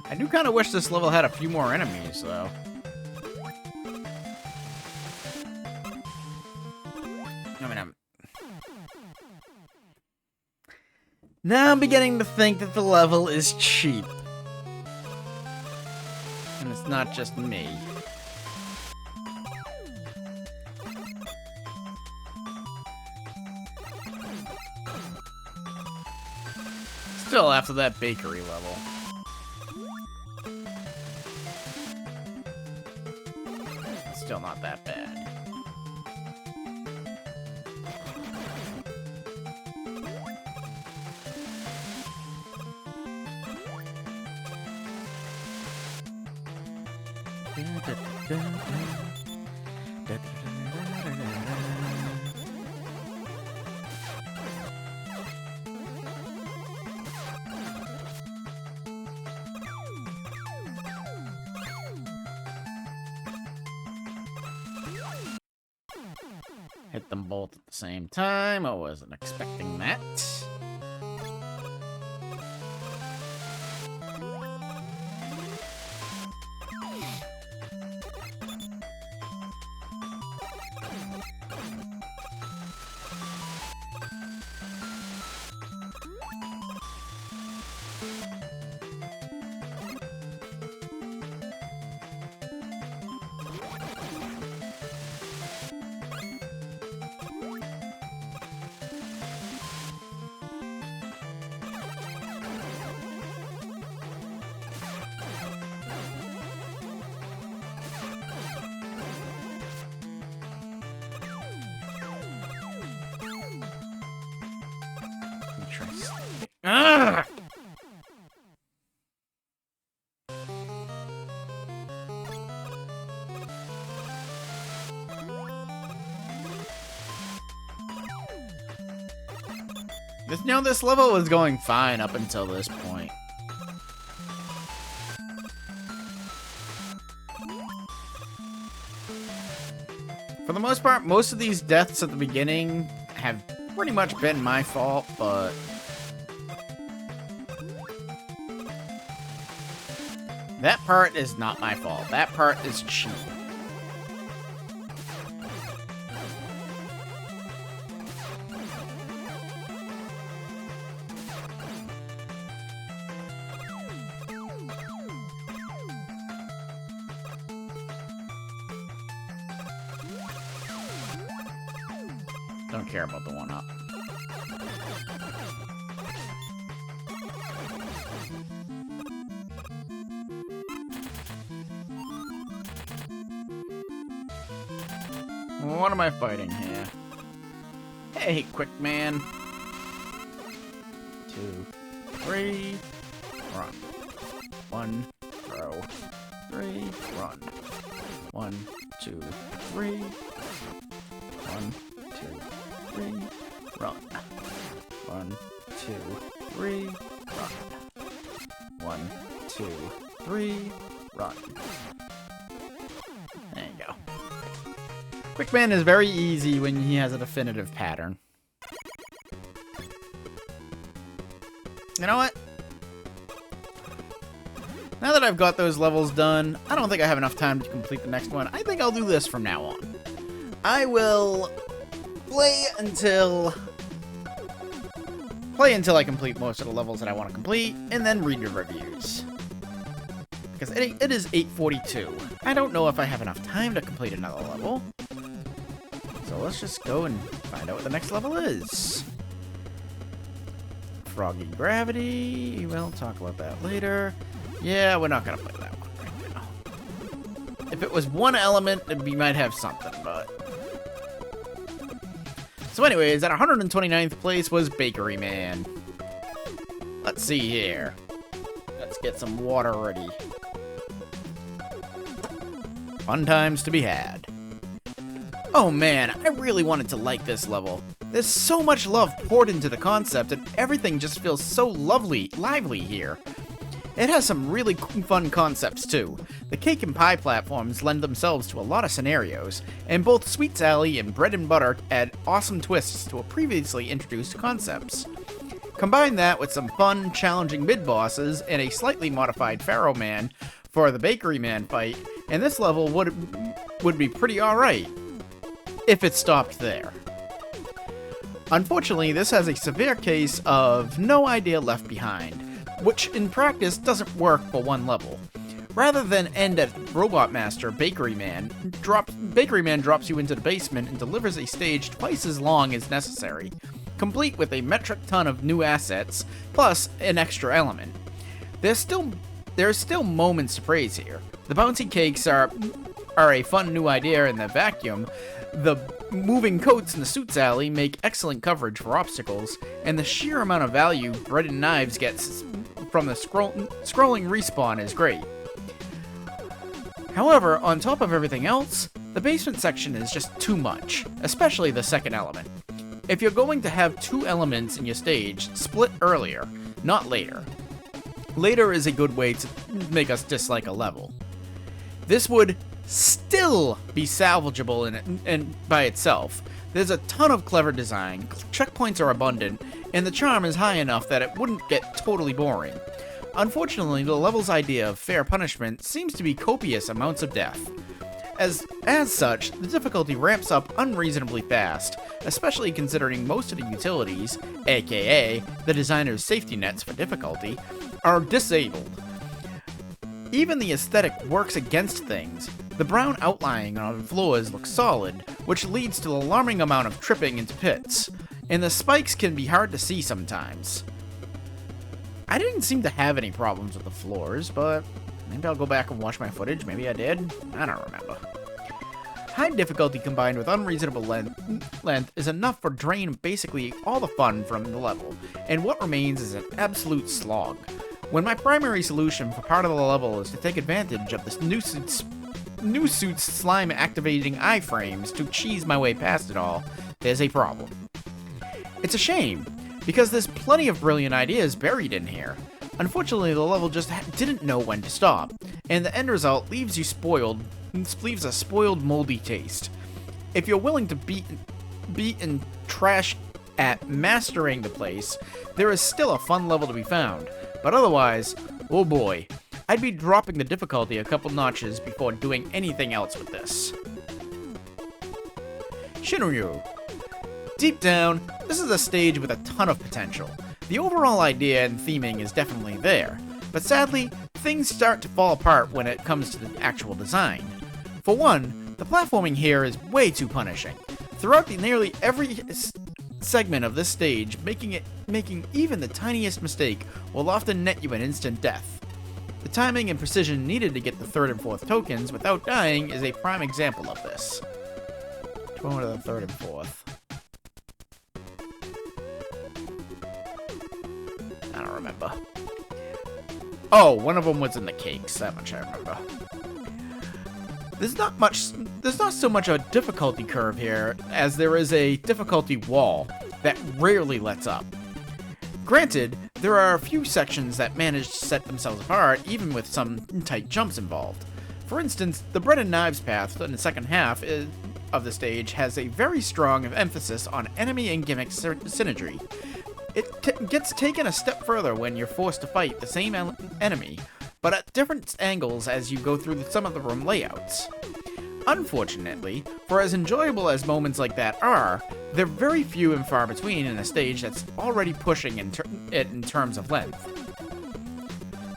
I do kind of wish this level had a few more enemies, though. Now I'm beginning to think that the level is cheap. And it's not just me. Still after that bakery level. Still not that bad. Hit them both at the same time. I wasn't expecting that. Ugh! This level was going fine up until this point. For the most part, most of these deaths at the beginning have pretty much been my fault, but That part is not my fault. That part is cheap. Don't care about the one-up. What am I fighting here? Hey, quick man. 2, 3, run. 1, throw. 3, run. 1, 2, 3. 1, 2, 3, run. 1, 2, 3, run. 1, 2, 3, run. There you go. Quickman is very easy when he has a definitive pattern. You know what? Now that I've got those levels done, I don't think I have enough time to complete the next one. I think I'll do this from now on. I will play until I complete most of the levels that I want to complete, and then read your reviews. Because it is 8:42. I don't know if I have enough time to complete another level. So let's just go and find out what the next level is. Froggy Gravity. We'll talk about that later. Yeah, we're not going to play that one right now. If it was one element, we might have something, but... So anyways, at 129th place was Bakery Man. Let's see here. Let's get some water ready. Fun times to be had. Oh man, I really wanted to like this level. There's so much love poured into the concept and everything just feels so lively here. It has some really fun concepts too. The cake and pie platforms lend themselves to a lot of scenarios, and both Sweets Alley and Bread and Butter add awesome twists to a previously introduced concepts. Combine that with some fun, challenging mid-bosses and a slightly modified Pharaoh Man for the Bakery Man fight, and this level would be pretty alright, if it stopped there. Unfortunately, this has a severe case of no idea left behind, which in practice doesn't work for one level. Rather than end at Robot Master, Bakery Man drops you into the basement and delivers a stage twice as long as necessary, complete with a metric ton of new assets, plus an extra element. There's still moments to praise here. The bouncy cakes are a fun new idea in the vacuum. The moving coats in the Suits Alley make excellent coverage for obstacles, and the sheer amount of value Bread and Knives gets from the scrolling respawn is great. However, on top of everything else, the basement section is just too much, especially the second element. If you're going to have two elements in your stage, split earlier, not later. Later is a good way to make us dislike a level. This would still be salvageable in by itself. There's a ton of clever design, checkpoints are abundant, and the charm is high enough that it wouldn't get totally boring. Unfortunately, the level's idea of fair punishment seems to be copious amounts of death. As such, the difficulty ramps up unreasonably fast, especially considering most of the utilities, aka the designer's safety nets for difficulty, are disabled. Even the aesthetic works against things. The brown outlining on the floors looks solid, which leads to an alarming amount of tripping into pits, and the spikes can be hard to see sometimes. I didn't seem to have any problems with the floors, but maybe I'll go back and watch my footage. Maybe I did. I don't remember. High difficulty combined with unreasonable length is enough for drain basically all the fun from the level, and what remains is an absolute slog. When my primary solution for part of the level is to take advantage of this new suit's slime activating iframes to cheese my way past it all, there's a problem. It's a shame, because there's plenty of brilliant ideas buried in here. Unfortunately, the level just didn't know when to stop, and the end result leaves a spoiled, moldy taste. If you're willing to beat and trash at mastering the place, there is still a fun level to be found, but otherwise, oh boy, I'd be dropping the difficulty a couple notches before doing anything else with this. Shinryu. Deep down, this is a stage with a ton of potential. The overall idea and theming is definitely there, but sadly, things start to fall apart when it comes to the actual design. For one, the platforming here is way too punishing. Throughout nearly every segment of this stage, making even the tiniest mistake will often net you an instant death. The timing and precision needed to get the third and fourth tokens without dying is a prime example of this. Go to the third and fourth. I don't remember. Oh, one of them was in the cakes. That much I remember. There's not so much a difficulty curve here as there is a difficulty wall that rarely lets up. Granted, there are a few sections that manage to set themselves apart even with some tight jumps involved. For instance, the bread and knives path in the second half of the stage has a very strong emphasis on enemy and gimmick synergy. It gets taken a step further when you're forced to fight the same enemy, but at different angles as you go through some of the room layouts. Unfortunately, for as enjoyable as moments like that are, they're very few and far between in a stage that's already pushing it in terms of length.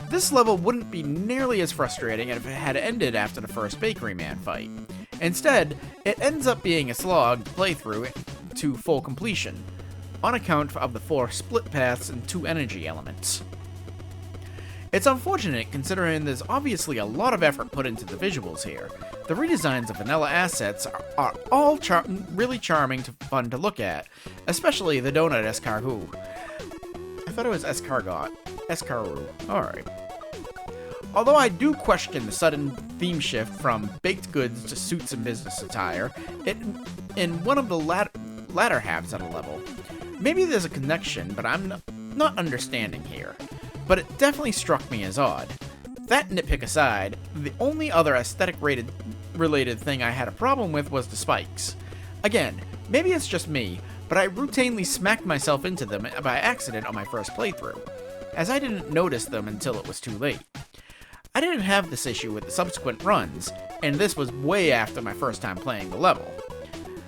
This level wouldn't be nearly as frustrating if it had ended after the first Bakery Man fight. Instead, it ends up being a slog to play through to full completion, on account of the 4 split paths and 2 energy elements. It's unfortunate considering there's obviously a lot of effort put into the visuals here. The redesigns of vanilla assets are all really charming and fun to look at, especially the donut escargot. I thought it was escargot. Escargot. Alright. Although I do question the sudden theme shift from baked goods to suits and business attire in one of the latter halves of the level. Maybe there's a connection, but I'm not understanding here. But it definitely struck me as odd. That nitpick aside, the only other aesthetic-related thing I had a problem with was the spikes. Again, maybe it's just me, but I routinely smacked myself into them by accident on my first playthrough, as I didn't notice them until it was too late. I didn't have this issue with the subsequent runs, and this was way after my first time playing the level.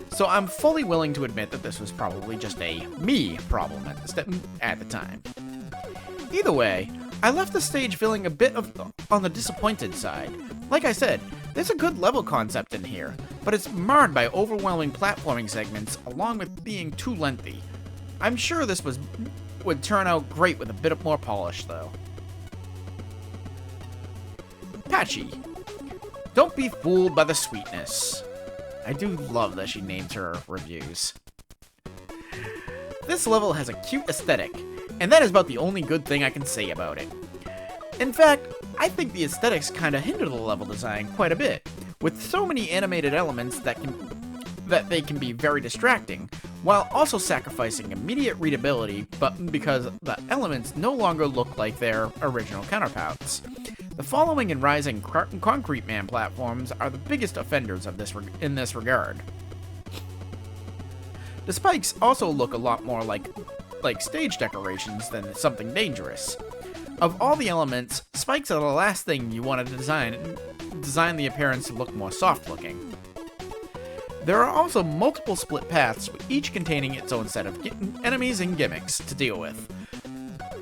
So I'm fully willing to admit that this was probably just a me problem at the time. Either way, I left the stage feeling a bit on the disappointed side. Like I said, there's a good level concept in here, but it's marred by overwhelming platforming segments along with being too lengthy. I'm sure this would turn out great with a bit more polish though. Patchy. Don't be fooled by the sweetness. I do love that she names her reviews. This level has a cute aesthetic, and that is about the only good thing I can say about it. In fact, I think the aesthetics kinda hinder the level design quite a bit, with so many animated elements that they can be very distracting, while also sacrificing immediate readability because the elements no longer look like their original counterparts. The following and rising Concrete Man platforms are the biggest offenders of in this regard. The spikes also look a lot more like stage decorations than something dangerous. Of all the elements, spikes are the last thing you want to design the appearance to look more soft-looking. There are also multiple split paths, each containing its own set of enemies and gimmicks to deal with.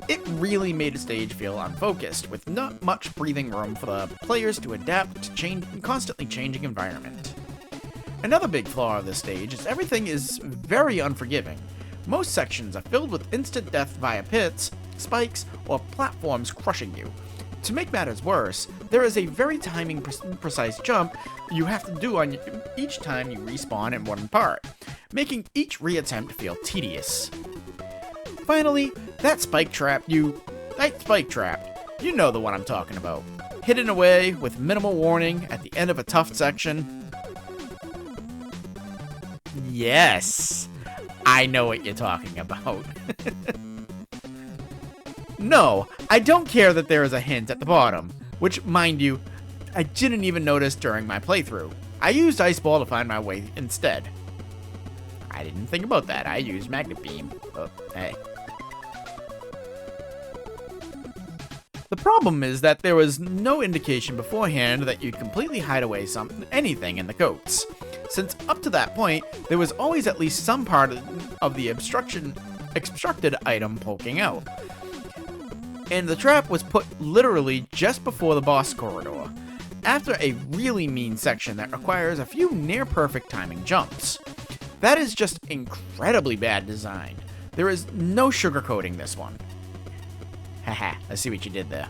It really made the stage feel unfocused, with not much breathing room for the players to adapt to constantly changing environment. Another big flaw of this stage is everything is very unforgiving. Most sections are filled with instant death via pits, spikes, or platforms crushing you. To make matters worse, there is a very timing precise jump you have to do on each time you respawn in one part, making each reattempt feel tedious. Finally, that spike trap, you know the one I'm talking about. Hidden away with minimal warning at the end of a tough section. Yes, I know what you're talking about. No, I don't care that there is a hint at the bottom, which, mind you, I didn't even notice during my playthrough. I used Ice Ball to find my way instead. I didn't think about that. I used Magnet Beam. But hey. The problem is that there was no indication beforehand that you'd completely hide away anything in the coats, since up to that point, there was always at least some part of the obstructed item poking out. And the trap was put literally just before the boss corridor, after a really mean section that requires a few near-perfect timing jumps. That is just incredibly bad design. There is no sugarcoating this one. Haha, I see what you did there.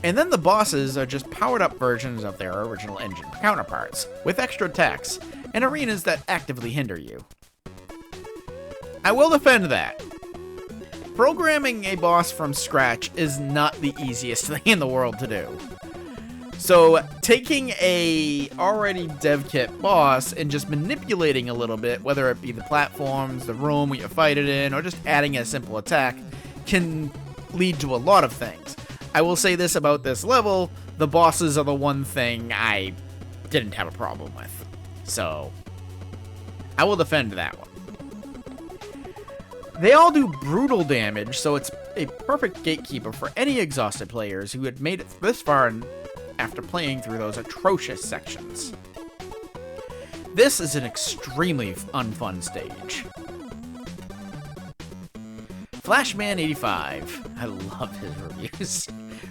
And then the bosses are just powered-up versions of their original engine counterparts, with extra attacks, and arenas that actively hinder you. I will defend that. Programming a boss from scratch is not the easiest thing in the world to do. So, taking a already dev kit boss and just manipulating a little bit, whether it be the platforms, the room you fight it in, or just adding a simple attack, can lead to a lot of things. I will say this about this level, the bosses are the one thing I didn't have a problem with. So, I will defend that one. They all do brutal damage, so it's a perfect gatekeeper for any exhausted players who had made it this far after playing through those atrocious sections. This is an extremely unfun stage. Flashman85. I love his reviews.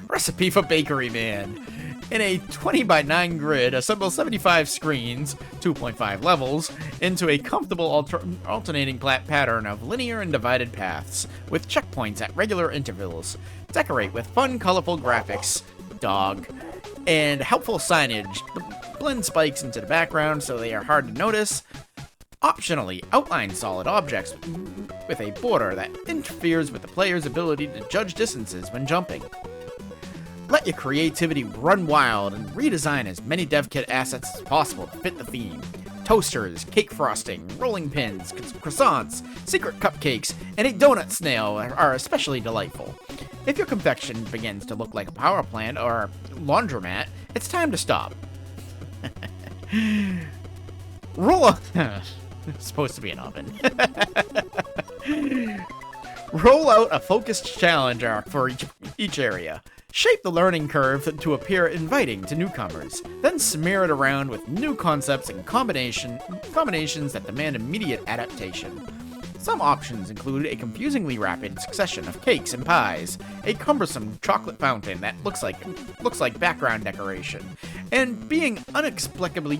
Recipe for Bakery Man. In a 20x9 grid, assemble 75 screens, 2.5 levels, into a comfortable alternating pattern of linear and divided paths, with checkpoints at regular intervals. Decorate with fun, colorful graphics, dog, and helpful signage. Blend spikes into the background so they are hard to notice. Optionally, outline solid objects with a border that interferes with the player's ability to judge distances when jumping. Let your creativity run wild and redesign as many dev kit assets as possible to fit the theme. Toasters, cake frosting, rolling pins, croissants, secret cupcakes, and a donut snail are especially delightful. If your confection begins to look like a power plant or laundromat, it's time to stop. It's supposed to be an oven. Roll out a focused challenge arc for each area. Shape the learning curve to appear inviting to newcomers, then smear it around with new concepts and combinations that demand immediate adaptation. Some options include a confusingly rapid succession of cakes and pies, a cumbersome chocolate fountain that looks like background decoration, and being unexpectedly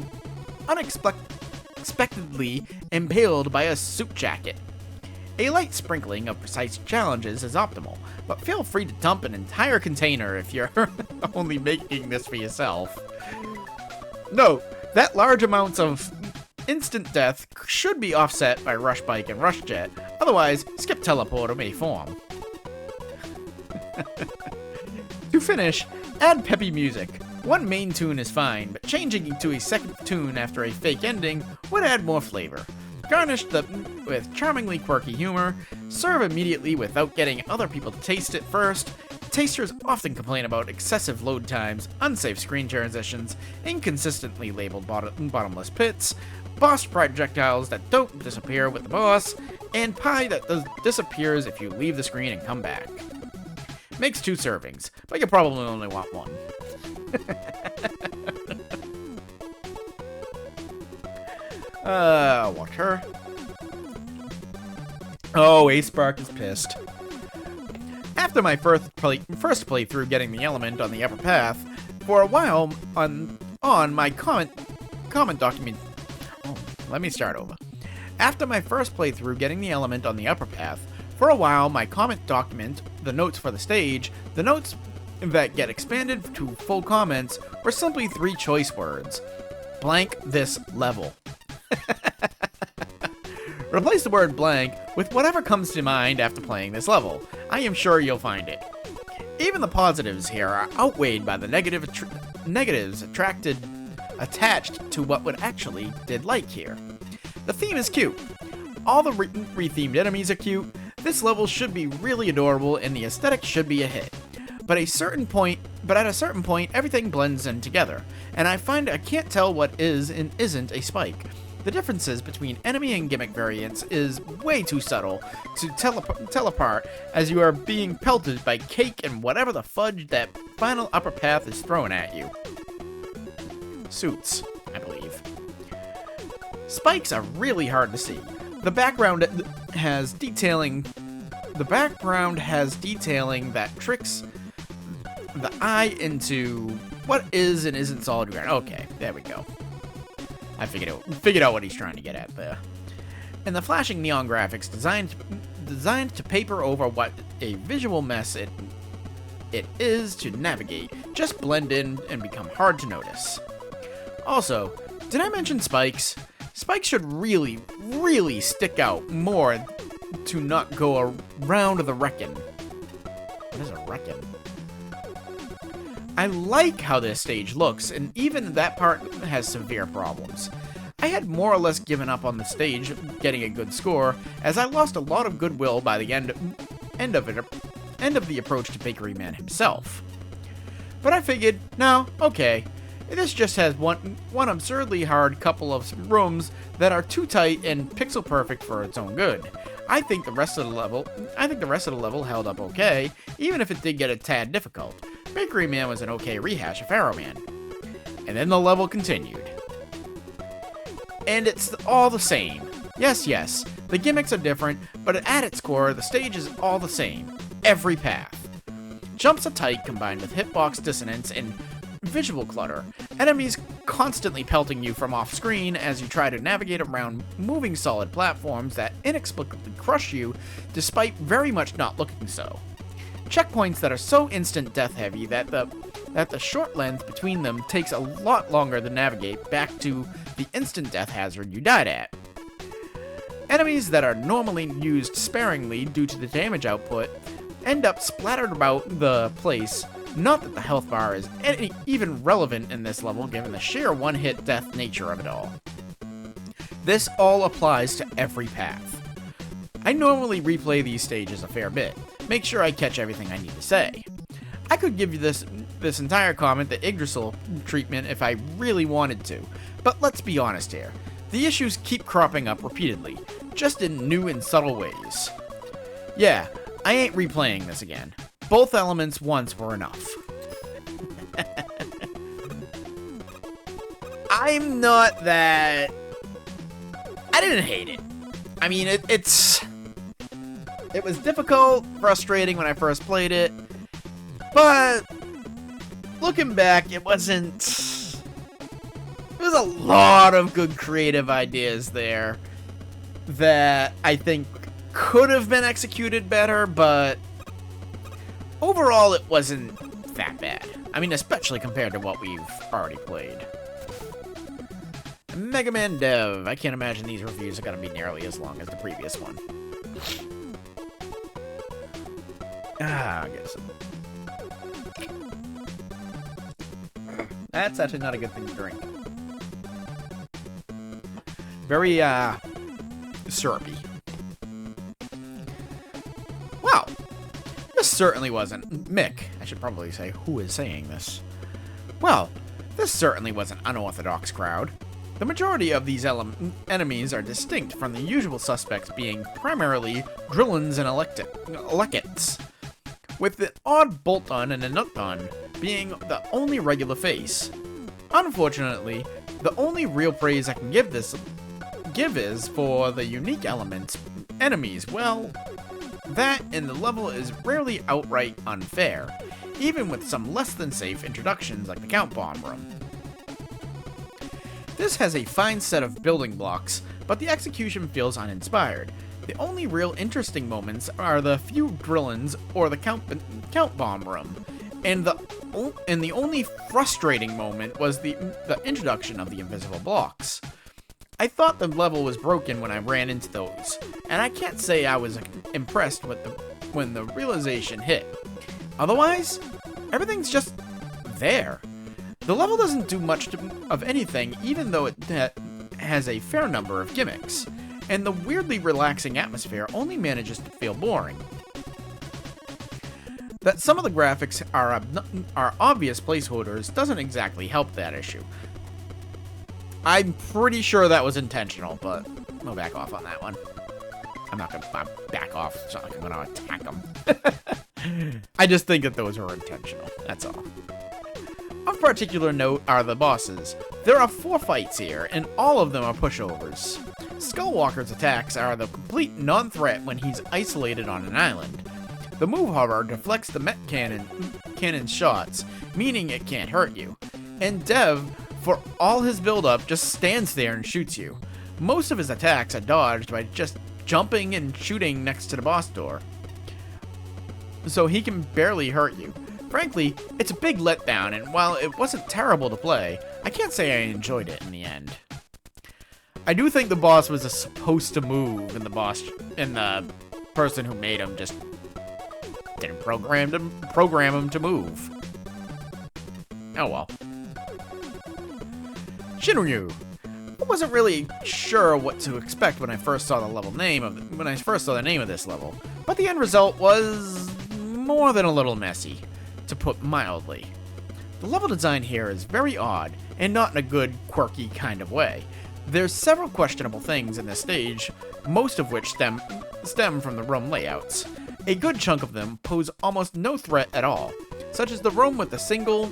impaled by a suit jacket. A light sprinkling of precise challenges is optimal, but feel free to dump an entire container if you're only making this for yourself. Note that large amounts of instant death should be offset by Rush Bike and Rush Jet, otherwise Skip Teleporter may form. To finish, add peppy music. One main tune is fine, but changing to a second tune after a fake ending would add more flavor. Garnish with charmingly quirky humor, serve immediately without getting other people to taste it first. Tasters often complain about excessive load times, unsafe screen transitions, inconsistently labeled bottomless pits, boss projectiles that don't disappear with the boss, and pie that disappears if you leave the screen and come back. Makes 2 servings, but you probably only want 1. Water. Oh, A-Spark is pissed. After my first playthrough getting the element on the upper path, for a while on my comment document... Oh, let me start over. After my first playthrough getting the element on the upper path, for a while my comment document, the notes for the stage, the notes that get expanded to full comments, were simply 3 choice words. Blank this level. Replace the word blank with whatever comes to mind after playing this level. I am sure you'll find it. Even the positives here are outweighed by the negatives attached to what would actually did like here. The theme is cute. All the re-themed enemies are cute. This level should be really adorable and the aesthetic should be a hit. But at a certain point, everything blends in together, and I find I can't tell what is and isn't a spike. The differences between enemy and gimmick variants is way too subtle to tell apart, as you are being pelted by cake and whatever the fudge that final upper path is throwing at you. Suits, I believe. Spikes are really hard to see. The background has detailing that tricks the eye into what is and isn't solid ground. Okay, there we go. I figured out what he's trying to get at there. And the flashing neon graphics designed to paper over what a visual mess it is to navigate, just blend in and become hard to notice. Also, did I mention spikes? Spikes should really, really stick out more to not go around the wrecking. What is a wrecking? I like how this stage looks, and even that part has severe problems. I had more or less given up on the stage getting a good score, as I lost a lot of goodwill by the end of the approach to Bakery Man himself. But I figured, no, okay, this just has one absurdly hard couple of rooms that are too tight and pixel perfect for its own good. I think the rest of the level held up okay, even if it did get a tad difficult. Bakery Man was an okay rehash of Arrow Man. And then the level continued. And it's all the same. Yes, the gimmicks are different, but at its core, the stage is all the same. Every path. Jumps are tight combined with hitbox dissonance and visual clutter. Enemies constantly pelting you from off screen as you try to navigate around moving solid platforms that inexplicably crush you despite very much not looking so. Checkpoints that are so instant death heavy that the short length between them takes a lot longer to navigate back to the instant death hazard you died at. Enemies that are normally used sparingly due to the damage output end up splattered about the place. Not that the health bar is even relevant in this level given the sheer one-hit death nature of it all. This all applies to every path. I normally replay these stages a fair bit, make sure I catch everything I need to say. I could give you this entire comment the Yggdrasil treatment if I really wanted to, but let's be honest here. The issues keep cropping up repeatedly, just in new and subtle ways. Yeah, I ain't replaying this again. Both elements once were enough. I'm not that... I didn't hate it. I mean, it was difficult, frustrating when I first played it, but looking back, it wasn't... There's a lot of good creative ideas there that I think could have been executed better, but overall, it wasn't that bad. I mean, especially compared to what we've already played. Megaman Dev. I can't imagine these reviews are going to be nearly as long as the previous one. I guess. That's actually not a good thing to drink. Very, syrupy. Wow. This certainly wasn't... Mick, I should probably say who is saying this. Well, this certainly was an unorthodox crowd. The majority of these enemies are distinct from the usual suspects being primarily Drillins and Elekets, with the odd Bolt-on and a Nut-on being the only regular face. Unfortunately, the only real praise I can give is for the unique enemies. Well, that in the level is rarely outright unfair, even with some less than safe introductions like the Count Bomb Room. This has a fine set of building blocks, but the execution feels uninspired. The only real interesting moments are the few Drillins or the Count Bomb Room, and the only frustrating moment was the introduction of the invisible blocks. I thought the level was broken when I ran into those, and I can't say I was impressed with when the realization hit. Otherwise, everything's just there. The level doesn't do much of anything, even though it has a fair number of gimmicks, and the weirdly relaxing atmosphere only manages to feel boring. That some of the graphics are obvious placeholders doesn't exactly help that issue. I'm pretty sure that was intentional, but we'll back off on that one. I'm not gonna back off. It's not like I'm gonna attack them. I just think that those are intentional. That's all. Of particular note are the bosses. There are 4 fights here, and all of them are pushovers. Skullwalker's attacks are the complete non-threat when he's isolated on an island. The move hover deflects the mech cannon's shots, meaning it can't hurt you. And Dev, for all his build-up, just stands there and shoots you. Most of his attacks are dodged by just jumping and shooting next to the boss door, so he can barely hurt you. Frankly, it's a big letdown, and while it wasn't terrible to play, I can't say I enjoyed it in the end. I do think the boss was supposed to move, and the person who made him just didn't program him to move. Oh well. Shinryu. I wasn't really sure what to expect when I first saw the name of this level, but the end result was more than a little messy, to put mildly. The level design here is very odd, and not in a good, quirky kind of way. There's several questionable things in this stage, most of which stem from the room layouts. A good chunk of them pose almost no threat at all, such as the room with the single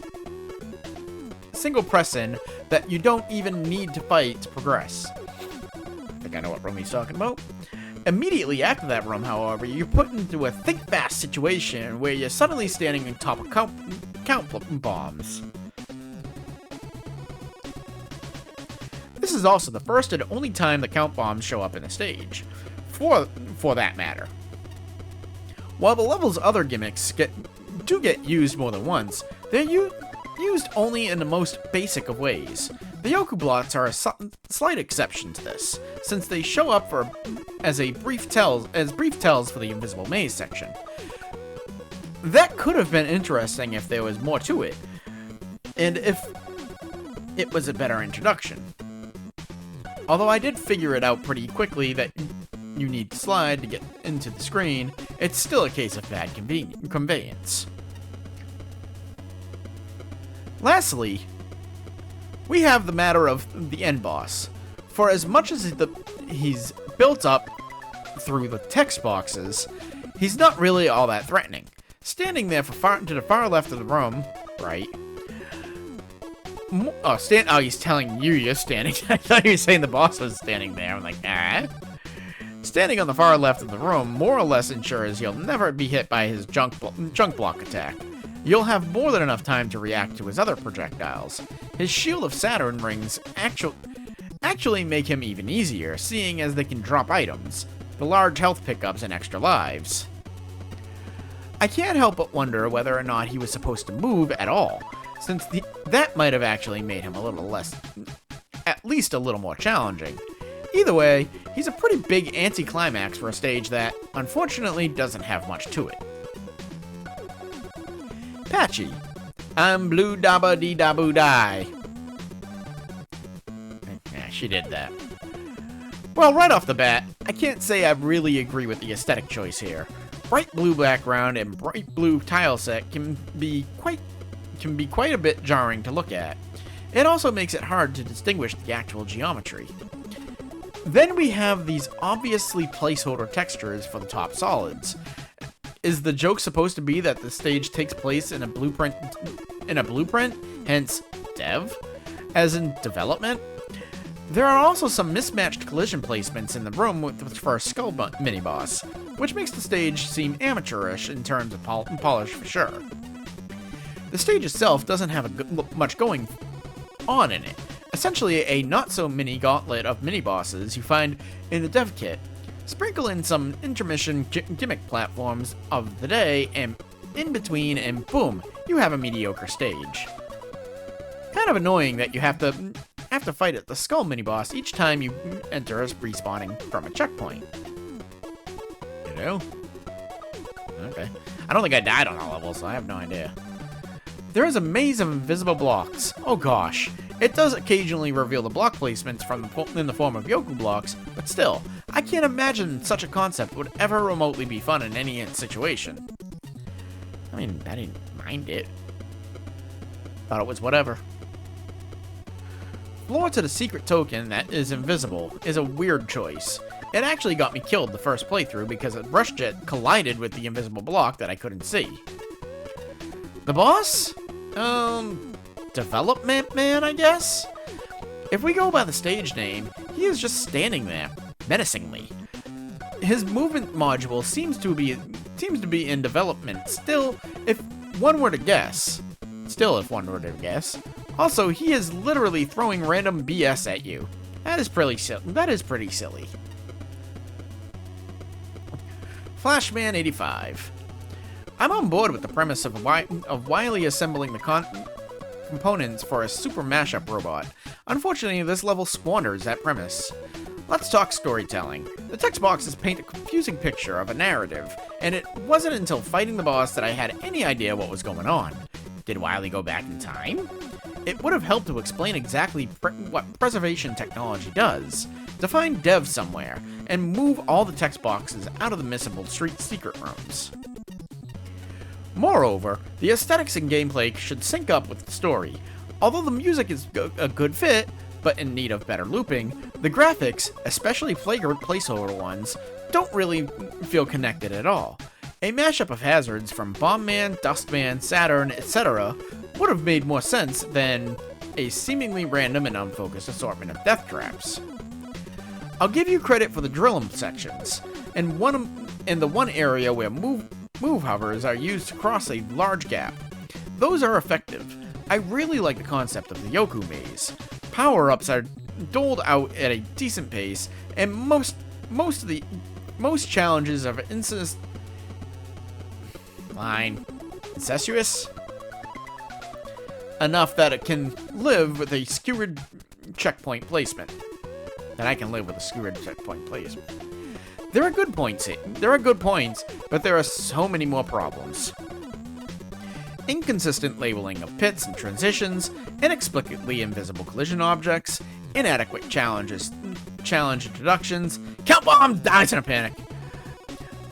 press-in that you don't even need to fight to progress. I think I know what room he's talking about. Immediately after that room, however, you're put into a think-fast situation where you're suddenly standing on top of count bombs. This is also the first and only time the count bombs show up in a stage, for that matter. While the level's other gimmicks do get used more than once, they're used only in the most basic of ways. The Yoku blocks are a slight exception to this, since they show up as brief tells for the Invisible Maze section. That could have been interesting if there was more to it, and if it was a better introduction. Although I did figure it out pretty quickly that you need to slide to get into the screen, it's still a case of bad conveyance. Lastly, we have the matter of the end boss. For as much as he's built up through the text boxes, he's not really all that threatening. Standing there to the far left of the room, right? Oh, he's telling you you're standing. I thought you were saying the boss was standing there. I'm like, ah. Standing on the far left of the room more or less ensures you'll never be hit by his junk block attack. You'll have more than enough time to react to his other projectiles. His Shield of Saturn rings actually make him even easier, seeing as they can drop items, the large health pickups, and extra lives. I can't help but wonder whether or not he was supposed to move at all, since that might have actually made him at least a little more challenging. Either way, he's a pretty big anticlimax for a stage that, unfortunately, doesn't have much to it. Patchy. I'm blue dabba dee dabu die. Yeah, she did that. Well, right off the bat, I can't say I really agree with the aesthetic choice here. Bright blue background and bright blue tile set can be quite a bit jarring to look at. It also makes it hard to distinguish the actual geometry. Then we have these obviously placeholder textures for the top solids. Is the joke supposed to be that the stage takes place in a blueprint, hence dev, as in development? There are also some mismatched collision placements in the room with the first skull mini-boss, which makes the stage seem amateurish in terms of polish for sure. The stage itself doesn't have much going on in it. Essentially a not-so-mini gauntlet of mini-bosses you find in the dev kit. Sprinkle in some intermission gimmick platforms of the day, and in between, and boom, you have a mediocre stage. Kind of annoying that you have to fight at the skull mini-boss each time you enter as respawning from a checkpoint. You know? Okay. I don't think I died on that level, so I have no idea. There is a maze of invisible blocks. Oh gosh. It does occasionally reveal the block placements in the form of Yoku blocks, but still, I can't imagine such a concept would ever remotely be fun in any situation. I mean, I didn't mind it. Thought it was whatever. floor to the secret token that is invisible is a weird choice. It actually got me killed the first playthrough because a rush jet collided with the invisible block that I couldn't see. The boss? Development Man, I guess? If we go by the stage name, he is just standing there, menacingly. His movement module seems to be in development still, if one were to guess. Also, he is literally throwing random BS at you. That is pretty silly. Flashman 85. I'm on board with the premise of Wily assembling the components for a super mashup robot. Unfortunately, this level squanders that premise. Let's talk storytelling. The text boxes paint a confusing picture of a narrative, and it wasn't until fighting the boss that I had any idea what was going on. Did Wily go back in time? It would have helped to explain exactly what preservation technology does, to find devs somewhere, and move all the text boxes out of the missable street secret rooms. Moreover, the aesthetics and gameplay should sync up with the story. Although the music is a good fit, but in need of better looping, the graphics, especially flagrant placeholder ones, don't really feel connected at all. A mashup of hazards from Bomb Man, Dust Man, Saturn, etc. would have made more sense than a seemingly random and unfocused assortment of death traps. I'll give you credit for the drill sections, and the one area where move hovers are used to cross a large gap. Those are effective. I really like the concept of the Yoku maze. Power-ups are doled out at a decent pace, and most challenges are incestuous enough that it can live with a skewered checkpoint placement. That I can live with a skewered checkpoint placement. There are good points, but there are so many more problems. Inconsistent labeling of pits and transitions, inexplicably invisible collision objects, inadequate challenge introductions, Count Bomb dies in a panic,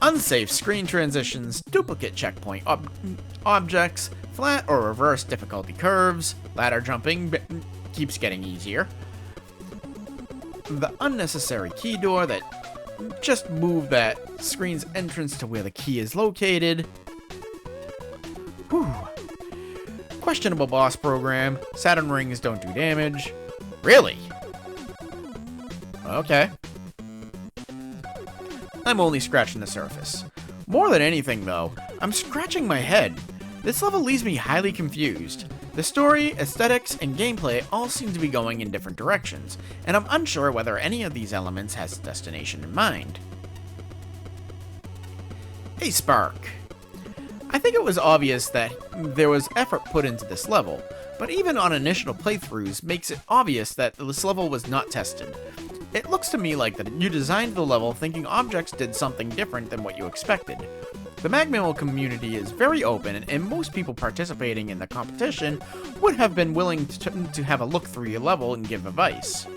unsafe screen transitions, duplicate checkpoint objects, flat or reverse difficulty curves, ladder jumping keeps getting easier, the unnecessary key door that just move that screen's entrance to where the key is located. Whew. Questionable boss program. Saturn rings don't do damage. Really? Okay. I'm only scratching the surface. More than anything, though, I'm scratching my head. This level leaves me highly confused. The story, aesthetics, and gameplay all seem to be going in different directions, and I'm unsure whether any of these elements has destination in mind. A spark. I think it was obvious that there was effort put into this level, but even on initial playthroughs makes it obvious that this level was not tested. It looks to me like that you designed the level thinking objects did something different than what you expected. The MAGMML community is very open, and most people participating in the competition would have been willing to have a look through your level and give advice.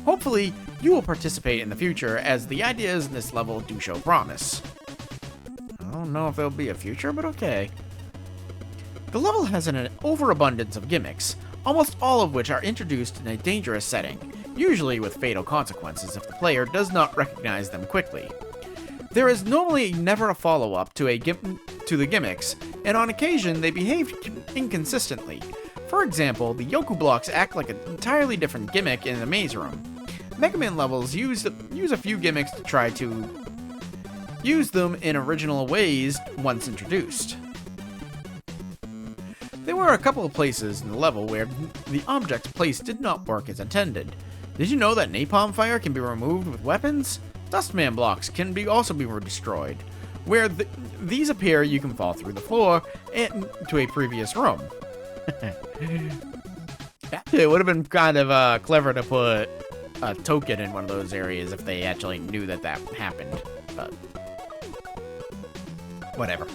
Hopefully, you will participate in the future, as the ideas in this level do show promise. I don't know if there'll be a future, but okay. The level has an overabundance of gimmicks, almost all of which are introduced in a dangerous setting, usually with fatal consequences if the player does not recognize them quickly. There is normally never a follow-up to the gimmicks, and on occasion they behave inconsistently. For example, the Yoku blocks act like an entirely different gimmick in the maze room. Megaman levels use a few gimmicks to try to use them in original ways once introduced. There were a couple of places in the level where the objects placed did not work as intended. Did you know that napalm fire can be removed with weapons? Dustman blocks can also be destroyed. Where these appear, you can fall through the floor and to a previous room. It would have been kind of clever to put a token in one of those areas if they actually knew that happened, but whatever.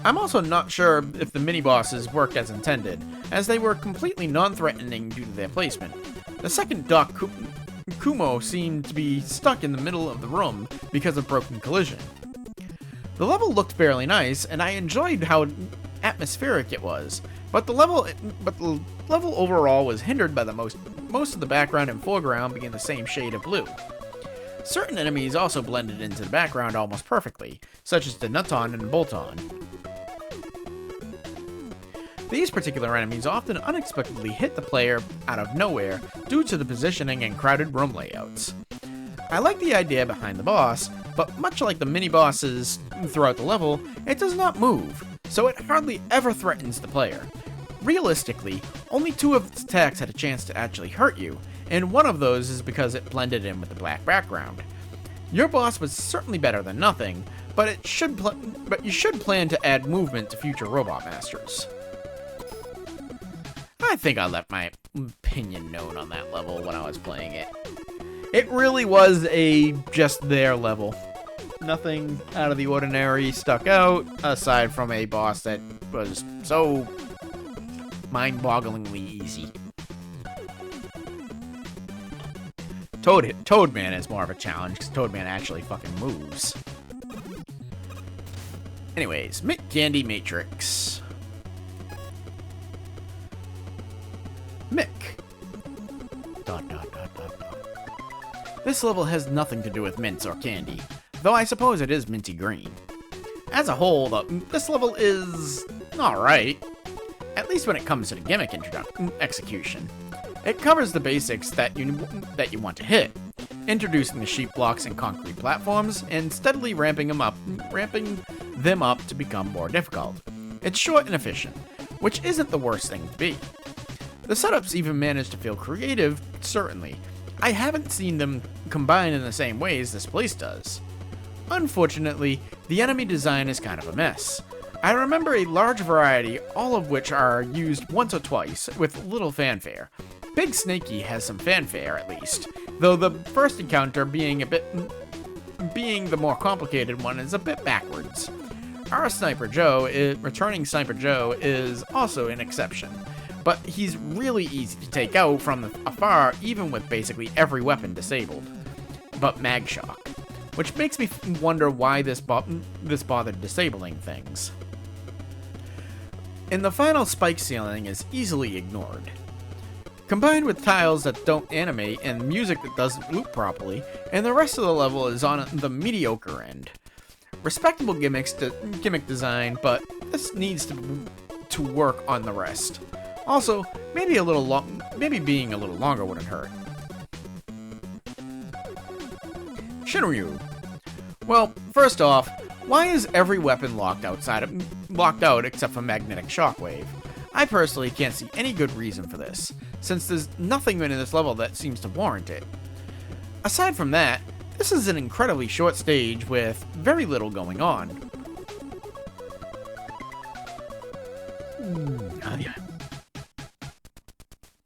I'm also not sure if the mini-bosses worked as intended, as they were completely non-threatening due to their placement. The second Doc Kumo seemed to be stuck in the middle of the room because of broken collision. The level looked fairly nice, and I enjoyed how atmospheric it was, but the level overall was hindered by the most of the background and foreground being the same shade of blue. Certain enemies also blended into the background almost perfectly, such as the Nuton and Bolton. These particular enemies often unexpectedly hit the player out of nowhere due to the positioning and crowded room layouts. I like the idea behind the boss, but much like the mini-bosses throughout the level, it does not move, so it hardly ever threatens the player. Realistically, only 2 of its attacks had a chance to actually hurt you, and one of those is because it blended in with the black background. Your boss was certainly better than nothing, but you should plan to add movement to future Robot Masters. I think I left my opinion known on that level when I was playing it. It really was a just there level. Nothing out of the ordinary stuck out, aside from a boss that was so mind-bogglingly easy. Toadman is more of a challenge, because Toadman actually fucking moves. Anyways, Mint Candy Matrix. Mick. This level has nothing to do with mints or candy, though I suppose it is minty green. As a whole, this level is alright, at least when it comes to the gimmick execution. It covers the basics that you want to hit, introducing the sheep blocks and concrete platforms, and steadily ramping them up to become more difficult. It's short and efficient, which isn't the worst thing to be. The setups even manage to feel creative, certainly. I haven't seen them combine in the same ways this place does. Unfortunately, the enemy design is kind of a mess. I remember a large variety, all of which are used once or twice, with little fanfare. Big Snaky has some fanfare, at least, though the first encounter being the more complicated one is a bit backwards. Our returning Sniper Joe is also an exception, but he's really easy to take out from afar, even with basically every weapon disabled. But Mag Shock, which makes me wonder why this bothered disabling things. And the final spike ceiling is easily ignored. Combined with tiles that don't animate and music that doesn't loop properly, and the rest of the level is on the mediocre end. Respectable gimmick design, but this needs to work on the rest. Also, maybe being a little longer wouldn't hurt. Shinryu. Well, first off, why is every weapon locked out except for Magnetic Shockwave? I personally can't see any good reason for this, since there's nothing in this level that seems to warrant it. Aside from that, this is an incredibly short stage with very little going on.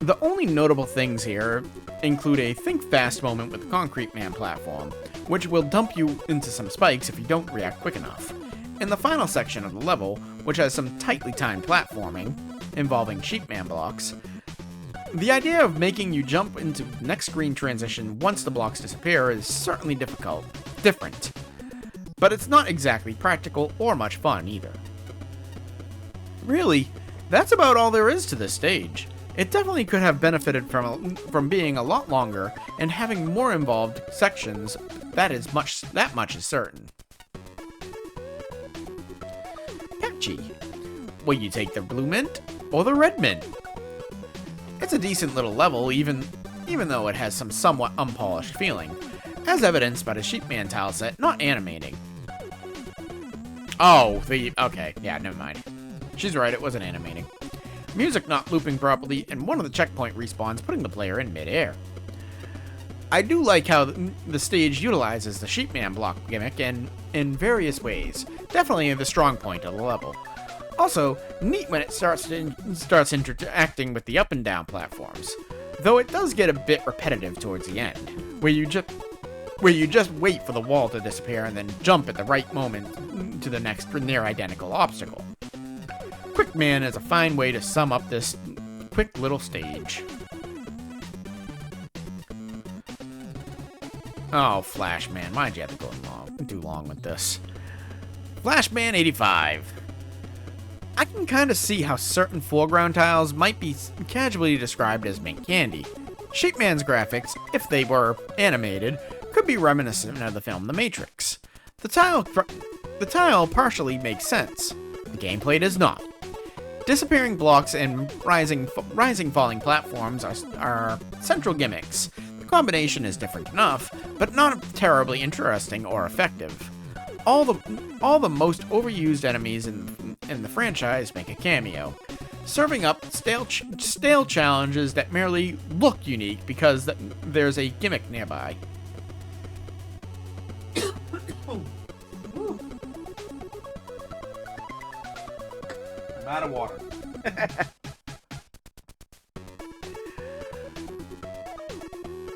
The only notable things here include a think fast moment with the Concrete Man platform, which will dump you into some spikes if you don't react quick enough. In the final section of the level, which has some tightly timed platforming, involving Sheep Man blocks, the idea of making you jump into the next screen transition once the blocks disappear is certainly different, but it's not exactly practical or much fun either. Really, that's about all there is to this stage. It definitely could have benefited from being a lot longer and having more involved sections. That much is certain. Catchy. Will you take the blue mint or the red mint? It's a decent little level, even though it has some somewhat unpolished feeling, as evidenced by the Sheepman tile set not animating. Oh, okay, yeah, never mind. She's right, it wasn't animating. Music not looping properly, and one of the checkpoint respawns putting the player in midair. I do like how the stage utilizes the Sheepman block gimmick in various ways, definitely the strong point of the level. Also, neat when it starts interacting with the up and down platforms, though it does get a bit repetitive towards the end, where you just wait for the wall to disappear and then jump at the right moment to the next near identical obstacle. Quick Man is a fine way to sum up this quick little stage. Oh, Flash Man, why'd you have to go too long with this? Flash Man 85. I can kind of see how certain foreground tiles might be casually described as mint candy. Sheepman's graphics, if they were animated, could be reminiscent of the film The Matrix. The tile partially makes sense. The gameplay does not. Disappearing blocks and rising falling platforms are central gimmicks. The combination is different enough, but not terribly interesting or effective. All the most overused enemies in the franchise make a cameo, serving up stale challenges that merely look unique because there's a gimmick nearby. I'm out of water.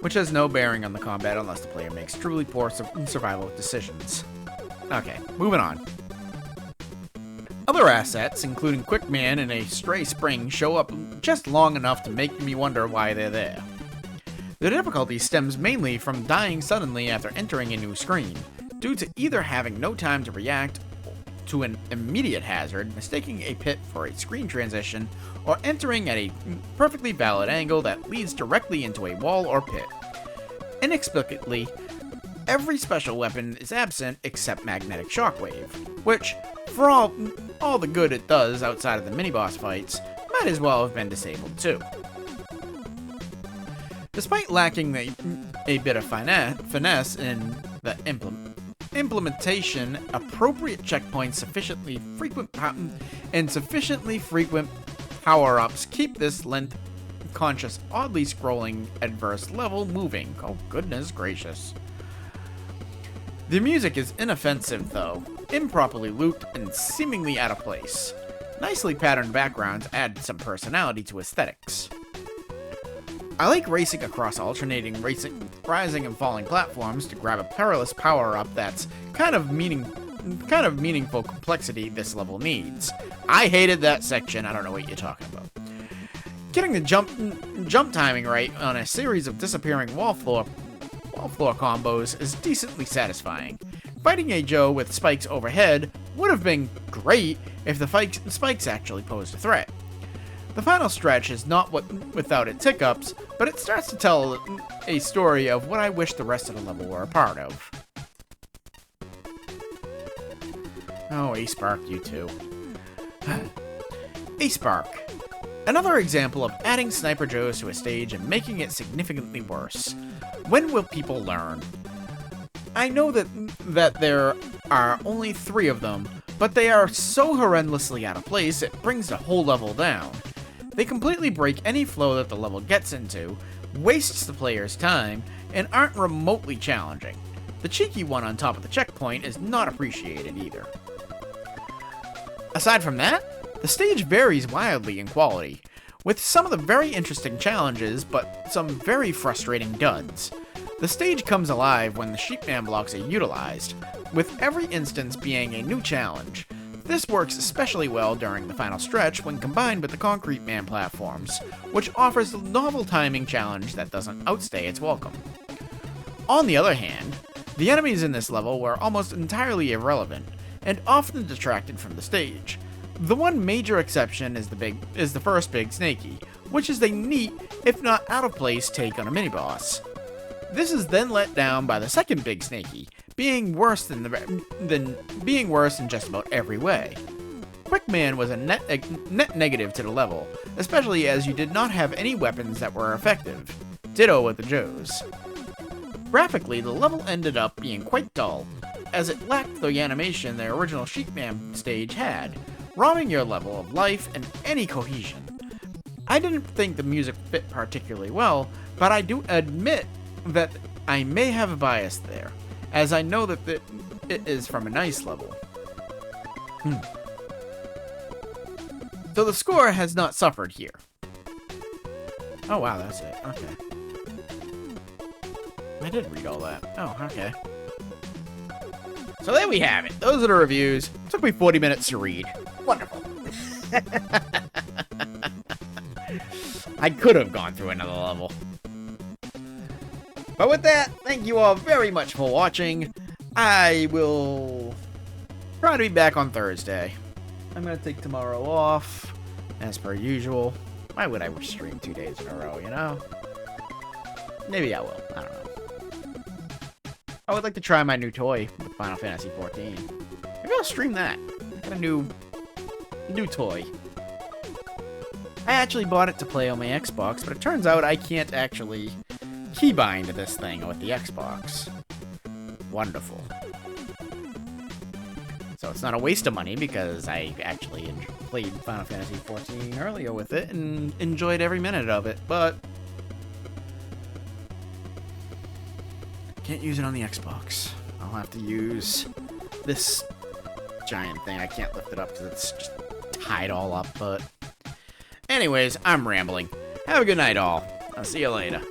Which has no bearing on the combat unless the player makes truly poor survival decisions. Okay, moving on. Other assets, including Quickman and a stray spring, show up just long enough to make me wonder why they're there. The difficulty stems mainly from dying suddenly after entering a new screen, due to either having no time to react to an immediate hazard, mistaking a pit for a screen transition, or entering at a perfectly valid angle that leads directly into a wall or pit. Inexplicably, every special weapon is absent except Magnetic Shockwave, which, for all the good it does outside of the mini-boss fights, might as well have been disabled too. Despite lacking a bit of finesse in the implementation, appropriate checkpoints, sufficiently frequent power-ups keep this length-conscious, oddly scrolling adverse level moving. Oh goodness gracious. The music is inoffensive though, improperly looped and seemingly out of place. Nicely patterned backgrounds add some personality to aesthetics. I like racing across alternating rising and falling platforms to grab a perilous power-up that's kind of meaningful complexity this level needs. I hated that section, I don't know what you're talking about. Getting the jump timing right on a series of disappearing wall floor combos is decently satisfying. Fighting a Joe with spikes overhead would have been great if the spikes actually posed a threat. The final stretch is not without its hiccups, but it starts to tell a story of what I wish the rest of the level were a part of. Oh, A-Spark, you too. A-Spark. Another example of adding Sniper Joes to a stage and making it significantly worse. When will people learn? I know that there are only 3 of them, but they are so horrendously out of place it brings the whole level down. They completely break any flow that the level gets into, wastes the player's time, and aren't remotely challenging. The cheeky one on top of the checkpoint is not appreciated either. Aside from that, the stage varies wildly in quality, with some of the very interesting challenges, but some very frustrating duds. The stage comes alive when the Sheepman blocks are utilized, with every instance being a new challenge. This works especially well during the final stretch when combined with the Concrete Man platforms, which offers a novel timing challenge that doesn't outstay its welcome. On the other hand, the enemies in this level were almost entirely irrelevant, and often detracted from the stage. The one major exception is the first Big Snakey, which is a neat, if not out of place, take on a mini-boss. This is then let down by the second Big Snakey, being worse in just about every way. Quickman was a net negative to the level, especially as you did not have any weapons that were effective. Ditto with the Joes. Graphically, the level ended up being quite dull, as it lacked the animation the original Sheepman stage had, robbing your level of life and any cohesion. I didn't think the music fit particularly well, but I do admit that I may have a bias there, as I know that it is from a nice level. So the score has not suffered here. Oh wow, that's it. Okay. I did read all that. Oh, okay. So there we have it. Those are the reviews. It took me 40 minutes to read. Wonderful. I could have gone through another level. But with that, thank you all very much for watching. I will try to be back on Thursday. I'm gonna take tomorrow off, as per usual. Why would I stream 2 days in a row, you know? Maybe I will. I don't know. I would like to try my new toy with Final Fantasy XIV. Maybe I'll stream that. Got a new toy. I actually bought it to play on my Xbox, but it turns out I can't actually keybind this thing with the Xbox. Wonderful. So it's not a waste of money because I actually played Final Fantasy XIV earlier with it and enjoyed every minute of it, but can't use it on the Xbox. I'll have to use this giant thing. I can't lift it up because it's just tied all up, but anyways, I'm rambling. Have a good night, all. I'll see you later.